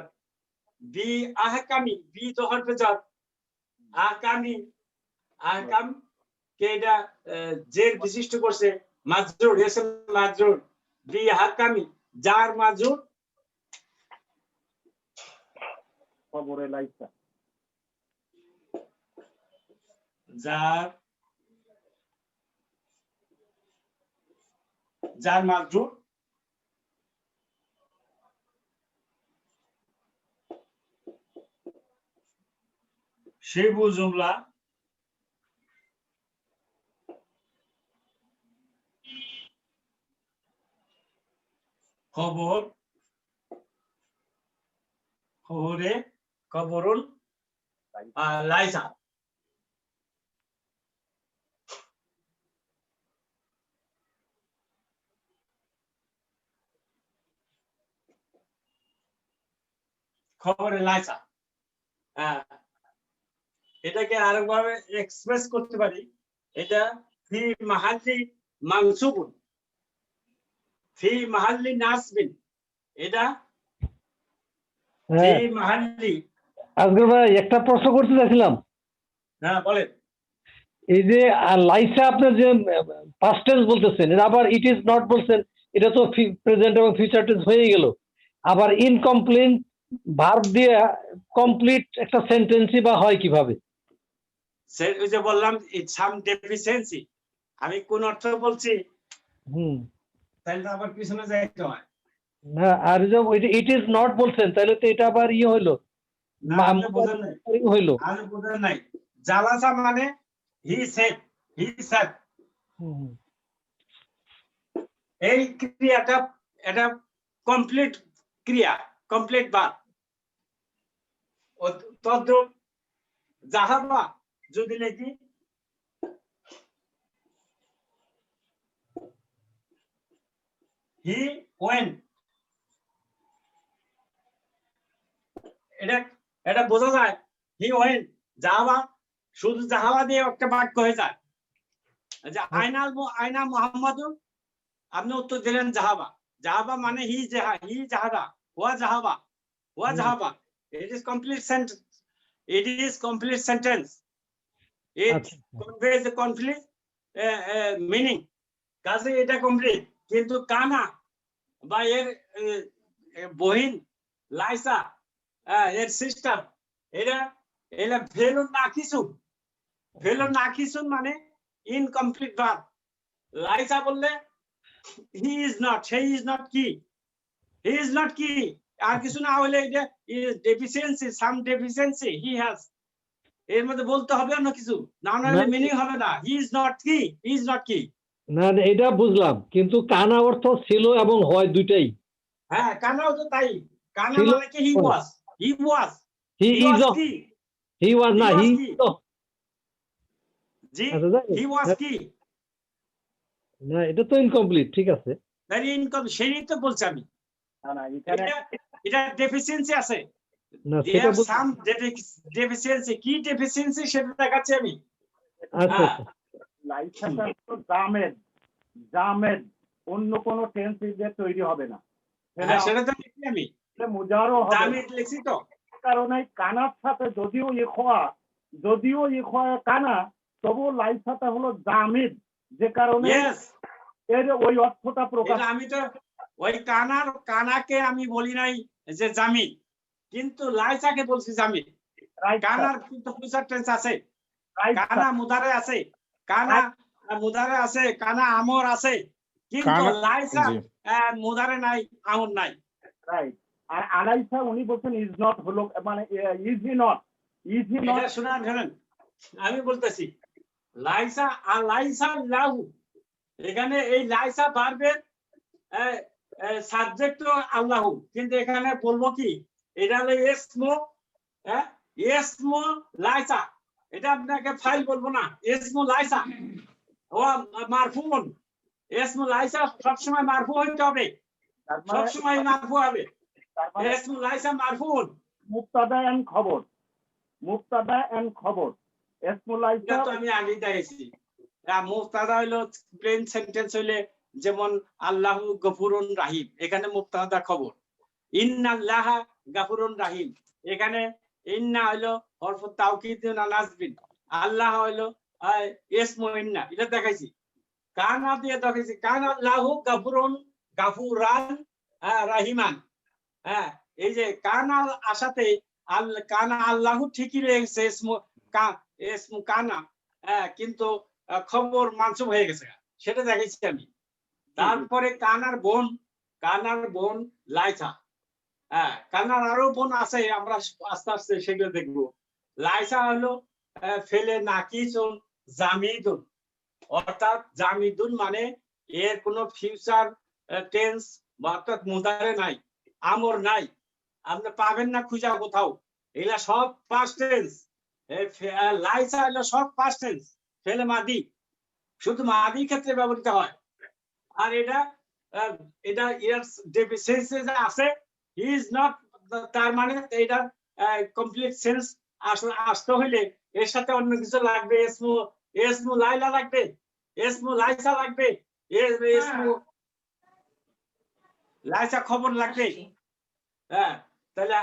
বি আহকামি বি তো হরফে জার আহকামি আহকাম কে এটা জের বিশিষ্ট করছে মাজরুর ইসম মাজরুর বি আহকামি জার মাজরুর খবরে লাইসা জার জার মাজরুর শিবু জুমলা খবর খবরে খবরুল লাইসা খবরে লাইসা এটাকে আরেকভাবে এক্সপ্রেস করতে পারি এটা ফি মাহাল্লি মানসুবুন ফি মাহাল্লি নাসবিন এটা ফি মাহাল্লি আজগর ভাই একটা প্রশ্ন করতে চাইছিলাম হ্যাঁ বলেন এই যে লাইসা আপনার যে পাস্ট টেন্স বলতেছেন, এটা আবার ইট ইজ নট বলছেন, এটা তো প্রেজেন্ট এবং ফিউচার টেন্স হয়ে গেল। আবার ইনকমপ্লিট ভার্ব দিয়ে কমপ্লিট একটা সেন্টেন্সই বা হয় কিভাবে? ওই যে বললাম সাম ডেফিসিয়েন্সি, আমি কোন অর্থ বলছি তাহলে আবার পিছনে যাইতে হয় না, আর যে ইট ইজ নট বলছেন তাহলে তো এটা আবার ইয়ে হইলো, হইলো। আমি বুঝেন নাই। জালাসা মানে হি সেড, এই ক্রিয়াটা এটা কমপ্লিট ক্রিয়া, কমপ্লিট ভার্ব। তদ্রূপ জাহাবা যদি লিখি হি ওয়েন্ট, এটা বোঝা যায় হি ওয়েন্ট জাহাবা, শুধু জাহাবা দিয়ে একটা বাক্য হয়ে যায়। যে আয়না মুহাম্মাদুন, আপনি উত্তর দিলেন জাহাবা। জাহাবা মানে হি জাহাদা, হুয়া জাহাবা। It is complete sentence. It is complete sentence. It conveys the complete meaning. কাজে এটা কমপ্লিট। কিন্তু কানা বা এর বহিন লাইসা, এর সিস্টার, এটা ফেলুন না কিছু মানে ইনকমপ্লিট ভার্ব। লাইসা বললে হি ইজ নট কি, আর কিছু না হলে এটা deficiency, some deficiency he has, এর মধ্যে বলতে হবে অন্য কিছু, না হলে মিনিং হবে না। হি ইজ নট কি। না এটা বুঝলাম, কিন্তু কানা অর্থ ছিল এবং হয় দুইটাই। হ্যাঁ, কানাও তো তাই। কানা মানে কি হি ওয়াজ না হি জি, হি ওয়াজ কি না, এটা তো ইনকমপ্লিট। ঠিক আছে, তাই ইনকম সেই তো বলছি আমি। এটা ডেফিসিয়েন্সি আছে, না সেটা সাম ডেফিসিয়েন্সি, কি ডেফিসিয়েন্সি সেটা দেখাচ্ছি আমি। আচ্ছা লাইসেন্সটা তো জামেদ অন্য কোন টেন্স দিয়ে তৈরি হবে না, সেটা তো লিখি আমি, মুজারও হবে জামেদ লিখছি তো। কারণ এই কানার সাথে যদিও ইখওয়া কানা, তবু লাইসাটা হলো জামিদ, যে কারণে এর ওই অর্থটা প্রকাশ। আমি তো ওই কানাকে আমি বলি নাই যে জামিদ, কিন্তু লাইসাকে বলছি জামিদ। কানার কিন্তু ফিউচার টেন্স আছে, কানা মুদারে আছে, কানা আমর আছে, কিন্তু লাইসা মুদারে নাই, আমর নাই। রাইট। আর আলাইসা উনি বলছেন ইজ নট হলো, মানে ইজ হি নট। শুনেন আমি বলতেছি লাইসা আর লাইসা লাহু, এখানে এই লাইসা ভার্বের সাবজেক্ট আল্লাহু, কিন্তু এখানে বলবো কি এটা হলো ইসমু লাইসা। এটা আপনাকে ফাইল বলবো না, ইসমু লাইসা ও মারফুন। ইসমু লাইসা সবসময় মারফু হইতে হবে, সবসময় মারফু হবে। ইসমু লাইসা মারফুন, মুবতাদা এন্ড খবর। ইসমু লাইসা তো আমি আগেই দেখেছি। মুবতাদা হইলো প্লেন সেন্টেন্স হইলে যেমন আল্লাহু গফুরুন রাহিম, এখানে মুবতাদা খবর। ইন্নাল্লাহা গফুরুন রাহিম, এখানে ইন্না হইলো হরফ তাওকিদ না নাসবিন, আল্লাহ হইলো ইসমু ইন্না, এটা দেখাইছি। কানা দিয়ে দেখাইছি, কানা আল্লাহু গাফুরান রাহিমান। হ্যাঁ, এই যে কানা আসাতে কানা আল্লাহু ঠিকই রয়েছে ইসমু কানা, কিন্তু খবর মানসুব হয়ে গেছে, সেটা দেখাইছি আমি। তারপরে কানার বোন লাইসা। কানার আরো বোন আছে, আমরা আস্তে আস্তে সেগুলো দেখবো। লাইসা হলো ফেলে নাকিসুন জামিদুন, অর্থাৎ জামিদুন মানে এর কোনো ফিউচার টেন্স অর্থাৎ মুদারে নাই, আমর নাই, আপনি পাবেন না খুঁজা কোথাও। এগুলা সব পাস্ট টেন্স। লাইসা হলো সব পাস্ট টেন্স, ফেলে মাদি, শুধু মাদি ক্ষেত্রে ব্যবহৃত হয়। আর এটা এর ডেফিসিয়েন্সি আছে, হি ইজ নট, তার মানে এটা কমপ্লিট সেন্স আসতে হইলে এর সাথে অন্য কিছু লাগবে। ইসমু লাইলা লাগবে, ইসমু লাইসা লাগবে, ইসমু লাইসা খবর লাগবে। হ্যাঁ, তাহলে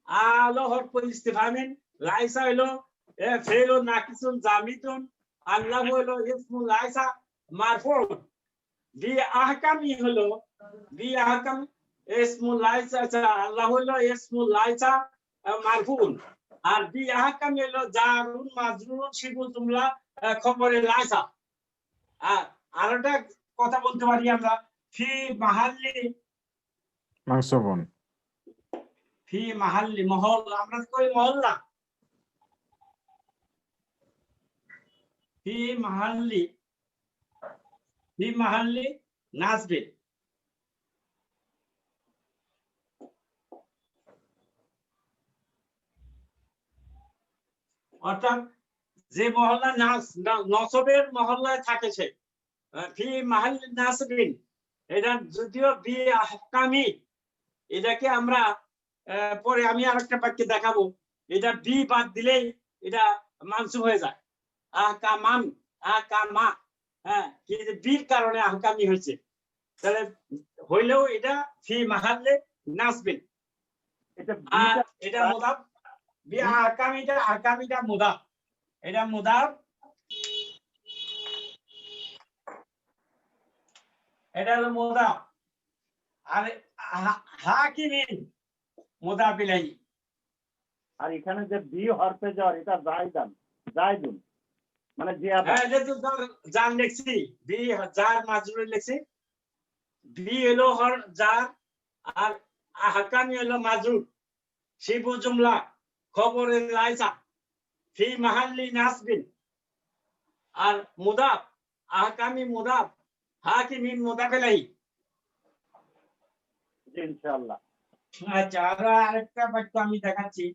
আলো হরফ ইস্তিফহামিন, লাইসা হইলো ফেলুন নাকিসুন জামিদুন, আল্লাহ হলো ইসমুল লাইসা মারফুন বি আহকামি হলো বি আহকাম ইসমুল লাইসা আল্লাহ হলো ইসমুল লাইসা মারফুন আর বি আহকামি হলো জারুন মাজরুর শিবুল জুমলা খবরে লাইসা আর একটা কথা বলতে পারি আমরা ফি মাহাল্লি মানসুবুন ফি মাহাল্লি মহল আমরা কই মহল্লা ফি মাহাল্লি নাসবে অর্থাৎ যে মহল্লা নসবের মহল্লায় থাকে সে ফি মাহাল্লি নাসবিন এটা যদিও বি আহকামি এটাকে আমরা পরে আমি আরেকটা বাক্যে দেখাবো এটা বি বাদ দিলেই এটা মানসুব হয়ে যায় আহকামান আহকামা হ্যাঁ কিন্তু বির কারণে আহকামি হয়েছে তাহলে হইলেও এটা ফি মাহাল্লে নাসবিন আর এটা মুদাফ বি আহকামিটা মুদাফ এটা মুদাফ এটা হলো মুদাফ আর হাকিমিন মুদাফ ইলাইহি আর এখানে যে বি হরফে জ্বর এটা জায়দুন মানে জিয়াদা হ্যাঁ এটা তো জান লিখছি বি জার মাজরুর লিখছি বি হলো হর জার আর আহকামি হলো মাজরুর শিবু জুমলা খবরে লাইসা ফি মাহাল্লি নাসবিন আর মুদাফ আহকামি মুদাফ হাকিমিন মুদাফ ইলাইহি ইনশাআল্লাহ। আচ্ছা আর আরেকটা বাক্য আমি দেখাচ্ছি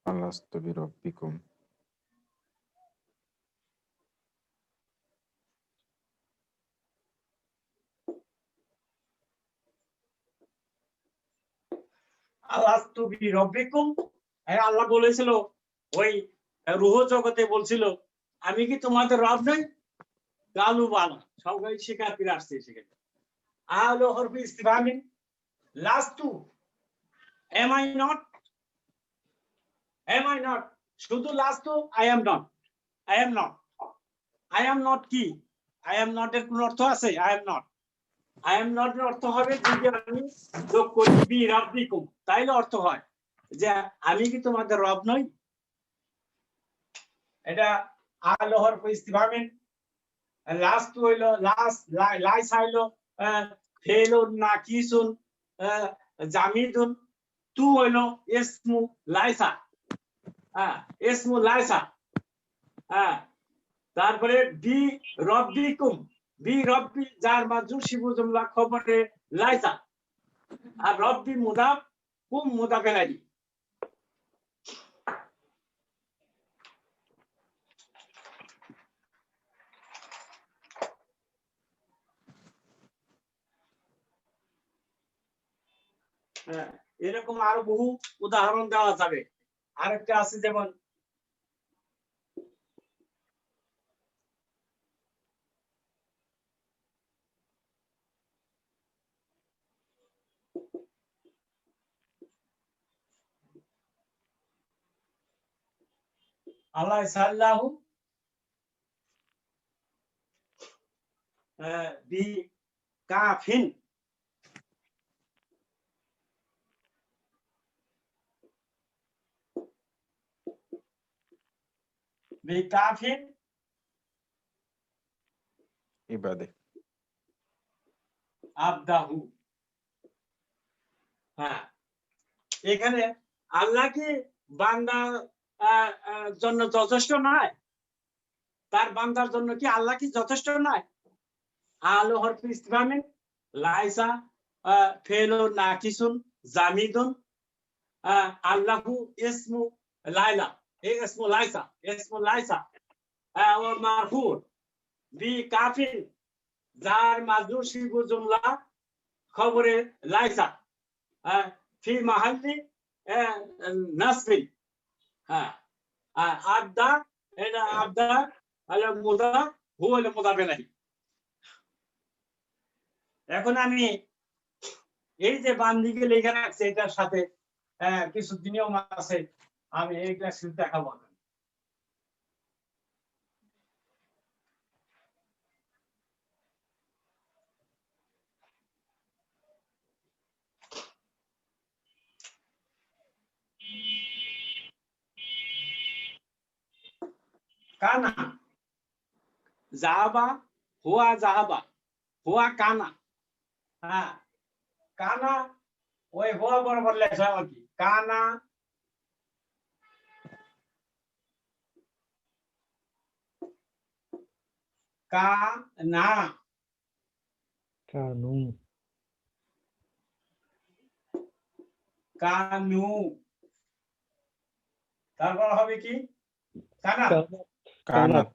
আলাস্তু বিরাব্বিকুম আলাস্তু বিরাব্বিকুম আল্লাহ বলেছিল ওই রূহ জগতে বলছিল আমি কি তোমাদের রব নই গালু বালা সবাই স্বীকার করে আসছে সেখানে আলো হরফি ইস্তিফহামিন লাস্তু am I not শুধু লাস্তু I am not কি I am not এর কোন অর্থ আছে I am not এর অর্থ হবে যদি আমি যোগ করি বি রাব্বিকুম তাইলে অর্থ হয় যে আমি কি তোমাদের রব নই এটা আলো হরফ ইস্তিফহামিন লাস্তু হইলো লাইসা হইলো ফেলুন নাকিসুন জামিদুন তু হইলো ইসমু লাইসা ইসমু লাইসা তারপরে বি রব্বিকুম বি রব্বি যার মাজরুর শিবু জুমলা খবরে লাইসা আর রব্বি মুদাফ কুম মুদাফ ইলাইহি এরকম আরো বহু উদাহরণ দেওয়া যাবে আরেকটা আছে যেমন আল্লাহ সাল্লাহু বি কাফিন বিকাফিন ইবাদে আবদাহু এখানে আল্লাহ কি বান্দার জন্য যথেষ্ট নয় তার বান্দার জন্য কি আল্লাহ কি যথেষ্ট নয় আলো হরফি ইস্তিফহামিন লাইসা ফেলুন নাকিসুন জামিদুন আল্লাহু ইসমু লাইলা, ইসমু লাইসা, ইসমু লাইসা ও মারফু বি কাফিন যার মাজরুর শিবু জুমলা খবরে লাইসা ফি মাহাল্লি নাসবি। আবদা, এটা আবদা আলা মুদা হুয়া আল মুদাফ ইলাইহি। এখন আমি এই যে বাম দিকে লেখা রাখছে এটার সাথে কিছু নিয়ম আছে, আমি এইটা শুধু দেখাবো। কানা জাহাবা হুয়া জাহাবা হুয়া কানা। কানা ওই হুয়া বরাবর লেখা আর কি, কানা কানা কানু কানু, তারপর হবে কি কানা কানাত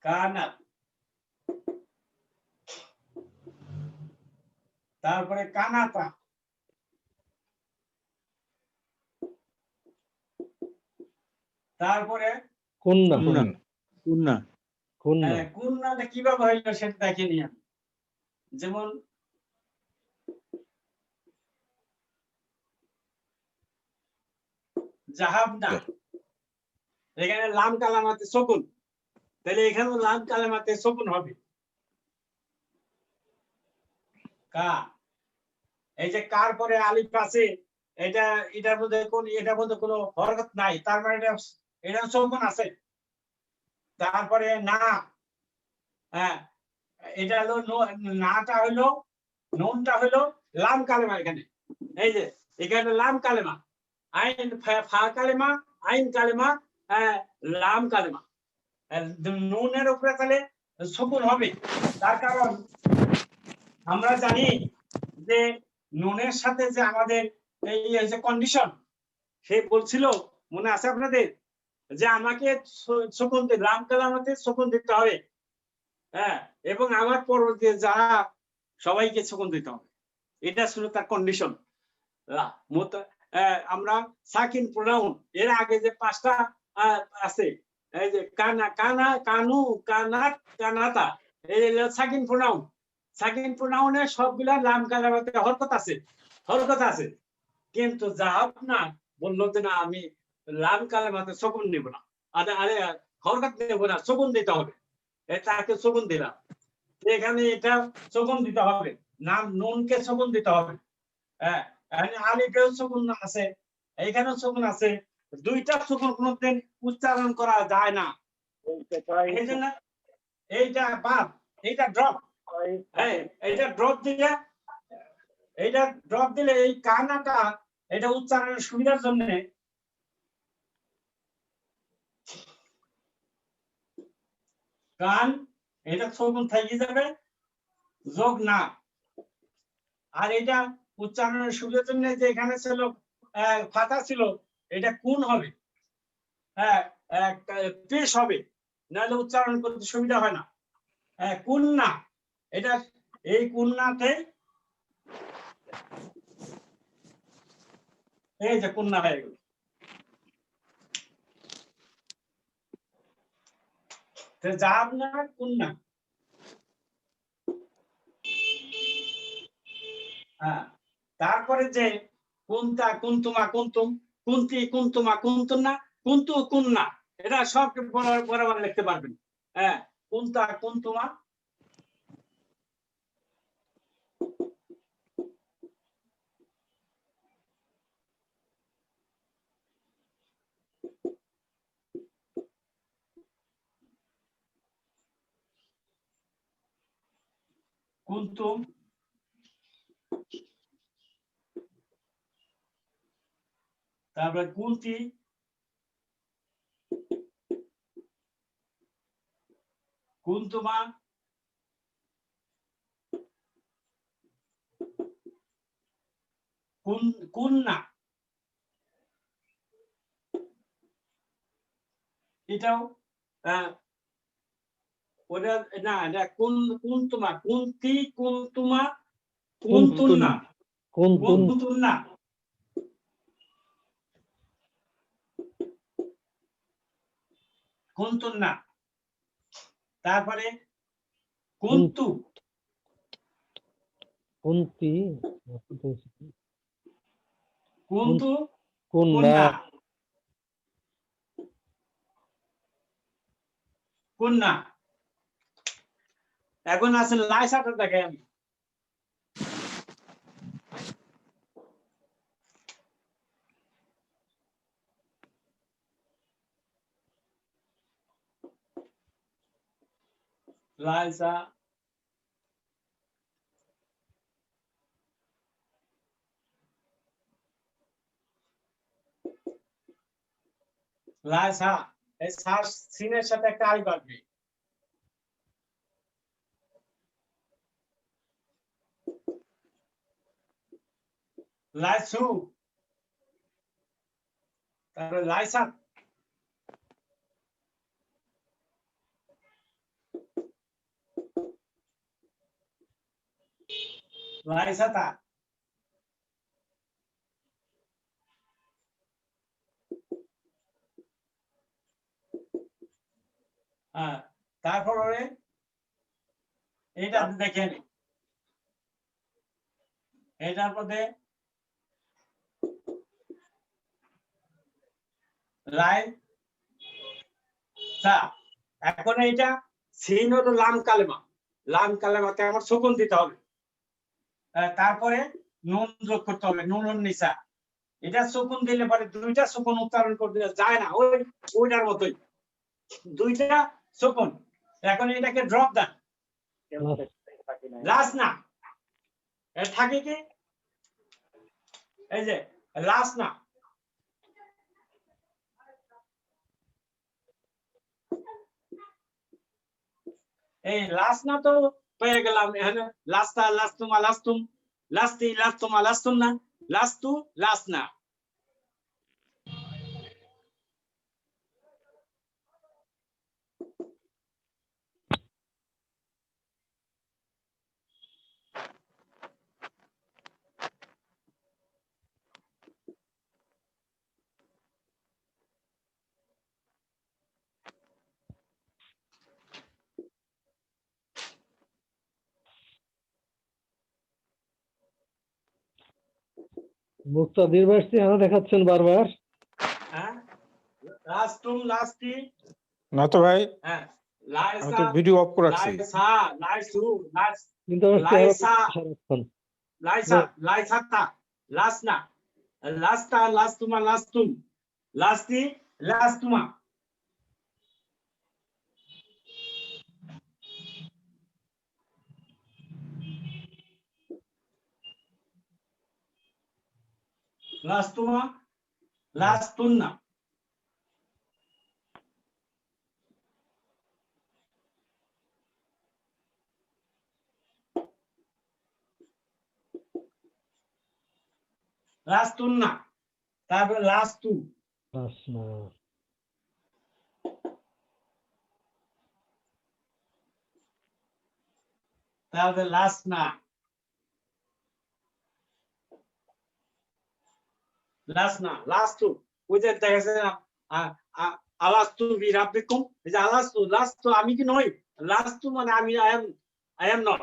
কানাত, তারপরে কানাতা, তারপরে কুন্না কুন্না কুন্না কুন্না কুন্নাটা কিভাবে হইলো সেটা দেখিনি আমি। যেমন জাহাবনা, এখানে লাম কালামাতে সুকুন, তাহলে এখানেও লাম কালামাতে সুকুন হবে। কা, এই যে কার পরে আলিফ আছে, এটার মধ্যে কোনো হরকত নাই, তার মানে এটা সুকুন আছে। তারপরে না, এটা হলো নাটা হলো, নুনটা হলো লাম কালেমা। এখানে এই যে এখানে লাম কালেমা, আইন ফা কালেমা, আইন কালেমা, লাম কালেমা। নুনের উপরে তাহলে সুকুন হবে, তার কারণ আমরা জানি যে নুনের সাথে যে আমাদের এই যে কন্ডিশন, সে বলছিল মনে আছে আপনাদের যে আমাকে সুকুন লাম কালামাতে সুকুন দিতে হবে, এবং আমার পরবর্তী যারা সবাইকে সুকুন দিতে হবে, এটা ছিল তার কন্ডিশন। আমরা সাকিন প্রোনাউন এর আগে যে 5টা আছে, এই যে কানা কানা কানু কানাত কানাতা, এই সাকিন প্রোনাউন। সাকিন প্রোনাউনে সবগুলা লাম কালামাতে হরকত আছে, কিন্তু জাহাবনা বললো যে না, আমি লাম কালামাতে সুকুন নেব না, আরে হরকত নেব না, সুকুন দিতে হবে। তাকে সুকুন দিলাম, এখানে এটা সুকুন দিতে হবে, নাম নুনকে সুকুন দিতে হবে। আলিফেও সুকুন আছে, এইখানেও সুকুন আছে, দুইটা সুকুন কোনদিন উচ্চারণ করা যায় না। এই জন্য এইটা বাদ, এইটা ড্রপ, এইটা ড্রপ দিলে এই কানাটা এটা উচ্চারণের সুবিধার জন্য কান, এটা সুকুন থেকে যাবে, যোগ না। আর এটা উচ্চারণের সুবিধার জন্য যে এখানে ছিল ফাতা ছিল, এটা কোন হবে, পেশ হবে, নাহলে উচ্চারণ করতে সুবিধা হয় না। কুন্না, এটা এই কুন্নাতে এই যে কুন্না হয়ে গেল। যাব না কুন্না, তারপরে যে কুন্তা কুন্তুমা কুন্তুম, কুন্তি কুন্তুমা কুন্তুন্না, কুন্তু কুন্না, এটা সব বরাবর লিখতে পারবেন। কুন্তা কুন্তুমা, কুন্তুম, তারপরে কুন্তি, কুন্তুমা, কুন্না, এটাও ওটা না, এটা কুন্তুমা, কুন্তি, কুন্তুমা, কুন্তুন্না, কুন্তুন্না, কুন্তুন্না। তারপরে কুন্তু, কুন্তি, কুন্তু, কুন্না, কুন্না। এখন আছে লাইসাটা দেখে আমি, লাইসা, লাইসা, এই সার সিনের সাথে একটা আই বাড়বে। লাইসু, তারপরে লাইসা, লাইসাতা, তারপরে এটা দেখেন, এটার মধ্যে লাইসা। এখন এইটা সিন হলো লাম কালেমা, লাম কালেমাতে আমার সুকুন দিতে হবে, তারপরে নুন যোগ করতে হবে, নুন নিসা। এটা সুকুন দিলে পরে দুইটা সুকুন উচ্চারণ করতে যায় না, ওইটার মতোই দুইটা সুকুন। এখন এটাকে ড্রপ দেন, লাস্ট না, থাকে কি এই যে লাস্ট না, এই লাস্ট না তো পেয়ে গেলাম এখানে, লাস্তা, লাস্তুমা, লাস্তুম, লাস্তি, লাস্তুমা, লাস্তুম না, লাস্তু, লাস্ট না। মুক্তাদির ভাই চেহারা দেখাচ্ছেন বারবার। হ্যাঁ, লাস্তুম, লাস্তি, না তো ভাই, হ্যাঁ, আমি লাইসা, তো ভিডিও অফ করে রাখছি। লাইসা, লাইসু, লাইস, কিন্তু আমার চেহারা লাইসা, সারাক্ষণ। লাইসা, লাইসাতা, লাসনা, লাস্তা, লাস্তুমা, লাস্তুম, লাস্তি, লাস্তুমা। লাস্তুমা, লাস্তুন্না, লাস্তুন্না, তারপরে লাস্তু, লাসনা, তারপরে লাসনা, লাসনা, লাস্তু। ওই যে দেখা যাচ্ছে আলাস্তু বিরাব্বিকুম, এই যে আলাস্তু, লাস্তু আমি কি নই, লাস্তু মানে আমি, আই এম নট।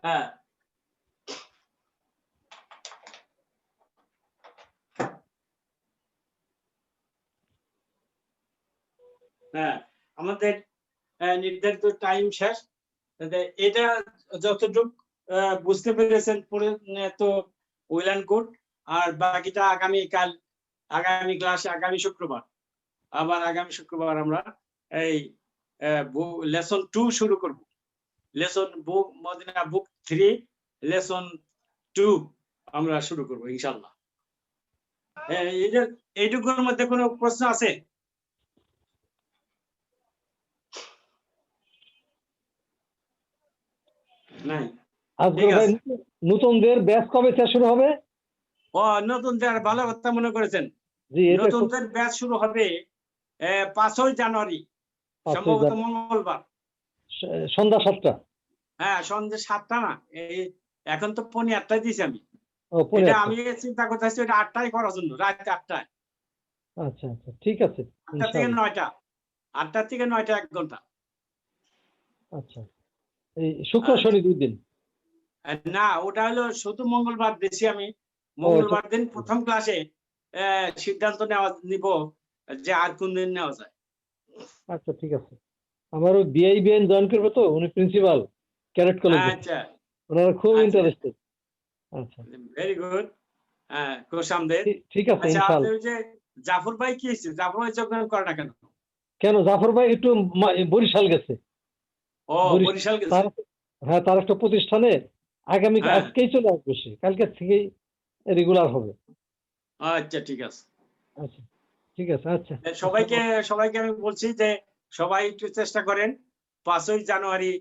হ্যাঁ, হ্যাঁ, আমাদের নির্ধারিত টাইম শেষ। এটা যতটুক বুঝতে পেরেছেন পরে তো ওয়েল অ্যান্ড গুড। আর বাকিটা আগামীকাল, আগামী ক্লাসে আগামী শুক্রবার, আবার আগামী শুক্রবার আমরা এই লেসন 2 শুরু করব। লেসন বুক মদিনা বুক 3 লেসন 2 আমরা শুরু করব ইনশাআল্লাহ। এইটুকুর মধ্যে কোনো প্রশ্ন আছে? নাই। আজকে ভাই নতুনদের ব্যাচ কবে থেকে শুরু হবে? ও নতুনদের ভালো কথা মনে করেছেন। জি, এটা খুব নতুনদের ব্যাচ শুরু হবে 5ই জানুয়ারি, 5ই সম্ভবত জানুয়ারি। মঙ্গলবার। সন্ধ্যা 7টা। হ্যাঁ, সন্ধ্যে 7টা না, এই এখন তো 8:30 দিয়েছি আমি। ও পরে এটা আছে। আমি চিন্তা করতেছি এটা 8টায় করার জন্য, রাত 8টায়। আচ্ছা আচ্ছা, ঠিক আছে 8টা থেকে ইনশাআল্লাহ। 9টা, 8টা থেকে 9টা 1 ঘন্টা। আচ্ছা, এই শুক্র আচ্ছা। শনি 2 দিন। না, ওটা হলো শুধু মঙ্গলবার দিয়েছি আমি। ও, মঙ্গলবার দিন প্রথম ক্লাসে সিদ্ধান্ত নিব যে আর কোন দিন নেওয়া যায়। আচ্ছা ঠিক আছে। আমার ওই বিআইবিএন জয়েন করবে তো, উনি প্রিন্সিপাল ক্যারেট কলেজে, আচ্ছা, ওনারা খুব আচ্ছা। ইন্টারেস্টেড। আচ্ছা ভেরি গুড। হ্যাঁ, কোশামদের। ঠিক আছে আচ্ছা, ইনশাআল্লাহ। আপনি ওই যে জাফর ভাই কি হয়েছে? জাফর ভাই যোগদান করে না কেন? কেন জাফর ভাই একটু বরিশাল গেছে। ও, বরিশাল গেছে। হ্যাঁ, তার একটা প্রতিষ্ঠানে আগামী হ্যাঁ। আজকেই চলে আসবে সে, কালকে থেকেই রেগুলার হবে। আচ্ছা, ঠিক আছে। আচ্ছা ঠিক আছে। আচ্ছা সবাইকে আমি বলছি যে সবাই একটু চেষ্টা করেন। 5ই জানুয়ারি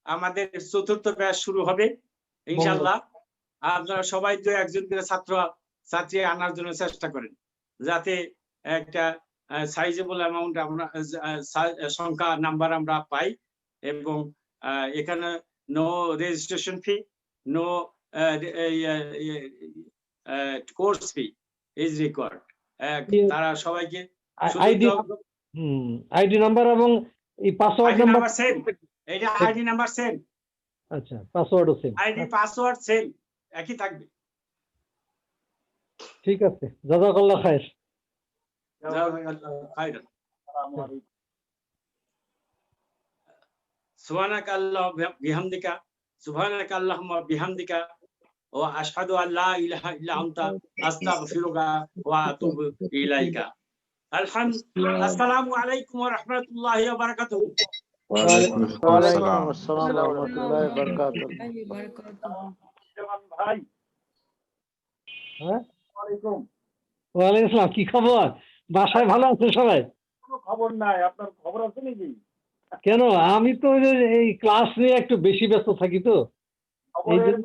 আমাদের 4র্থ ব্যাচ শুরু হবে ইনশাআল্লাহ। আপনারা সবাই 2-1 করে ছাত্রী আনার জন্য চেষ্টা করেন, যাতে একটা সাইজেবল অ্যামাউন্ট আমরা সংখ্যা নাম্বার আমরা পাই। এবং এখানে no registration fee, no course fee is required. তারা সবাইকে আইডি নাম্বার এবং এই password ID number number same, এটা আইডি নাম্বার সেম, আচ্ছা পাসওয়ার্ডও সেম। আইডি পাসওয়ার্ড সেম, একই থাকবে। ঠিক আছে, জাযাকাল্লাহ খায়ের। খায়রান। সুবহানাকা আল্লাহুম্মা বিহামদিকা, সুবহানাকা আল্লাহুম্মা বিহামদিকা, ওয়া আশহাদু আল লা ইলাহা ইল্লা আনতা আস্তাগফিরুকা ওয়া আতুবু ইলাইকা। আসসালামু আলাইকুম ওয়া রাহমাতুল্লাহি ওয়া বারাকাতুহু। ওয়ালাইকুম ওয়ালাইকুম আসসালাম। আসসালাম ওয়া রাহমাতুল্লাহি ওয়া বারাকাতুহু। ভাই, হ্যাঁ, ওয়ালাইকুম। ওয়ালাইকুম আসসালাম। কি খবর? বাসায় ভালো আছে সবাই? কোনো খবর নাই, আপনার খবর আছে নাকি? কেন, আমি তো এই ক্লাস নিয়ে একটু বেশি ব্যস্ত থাকি তো। খবরের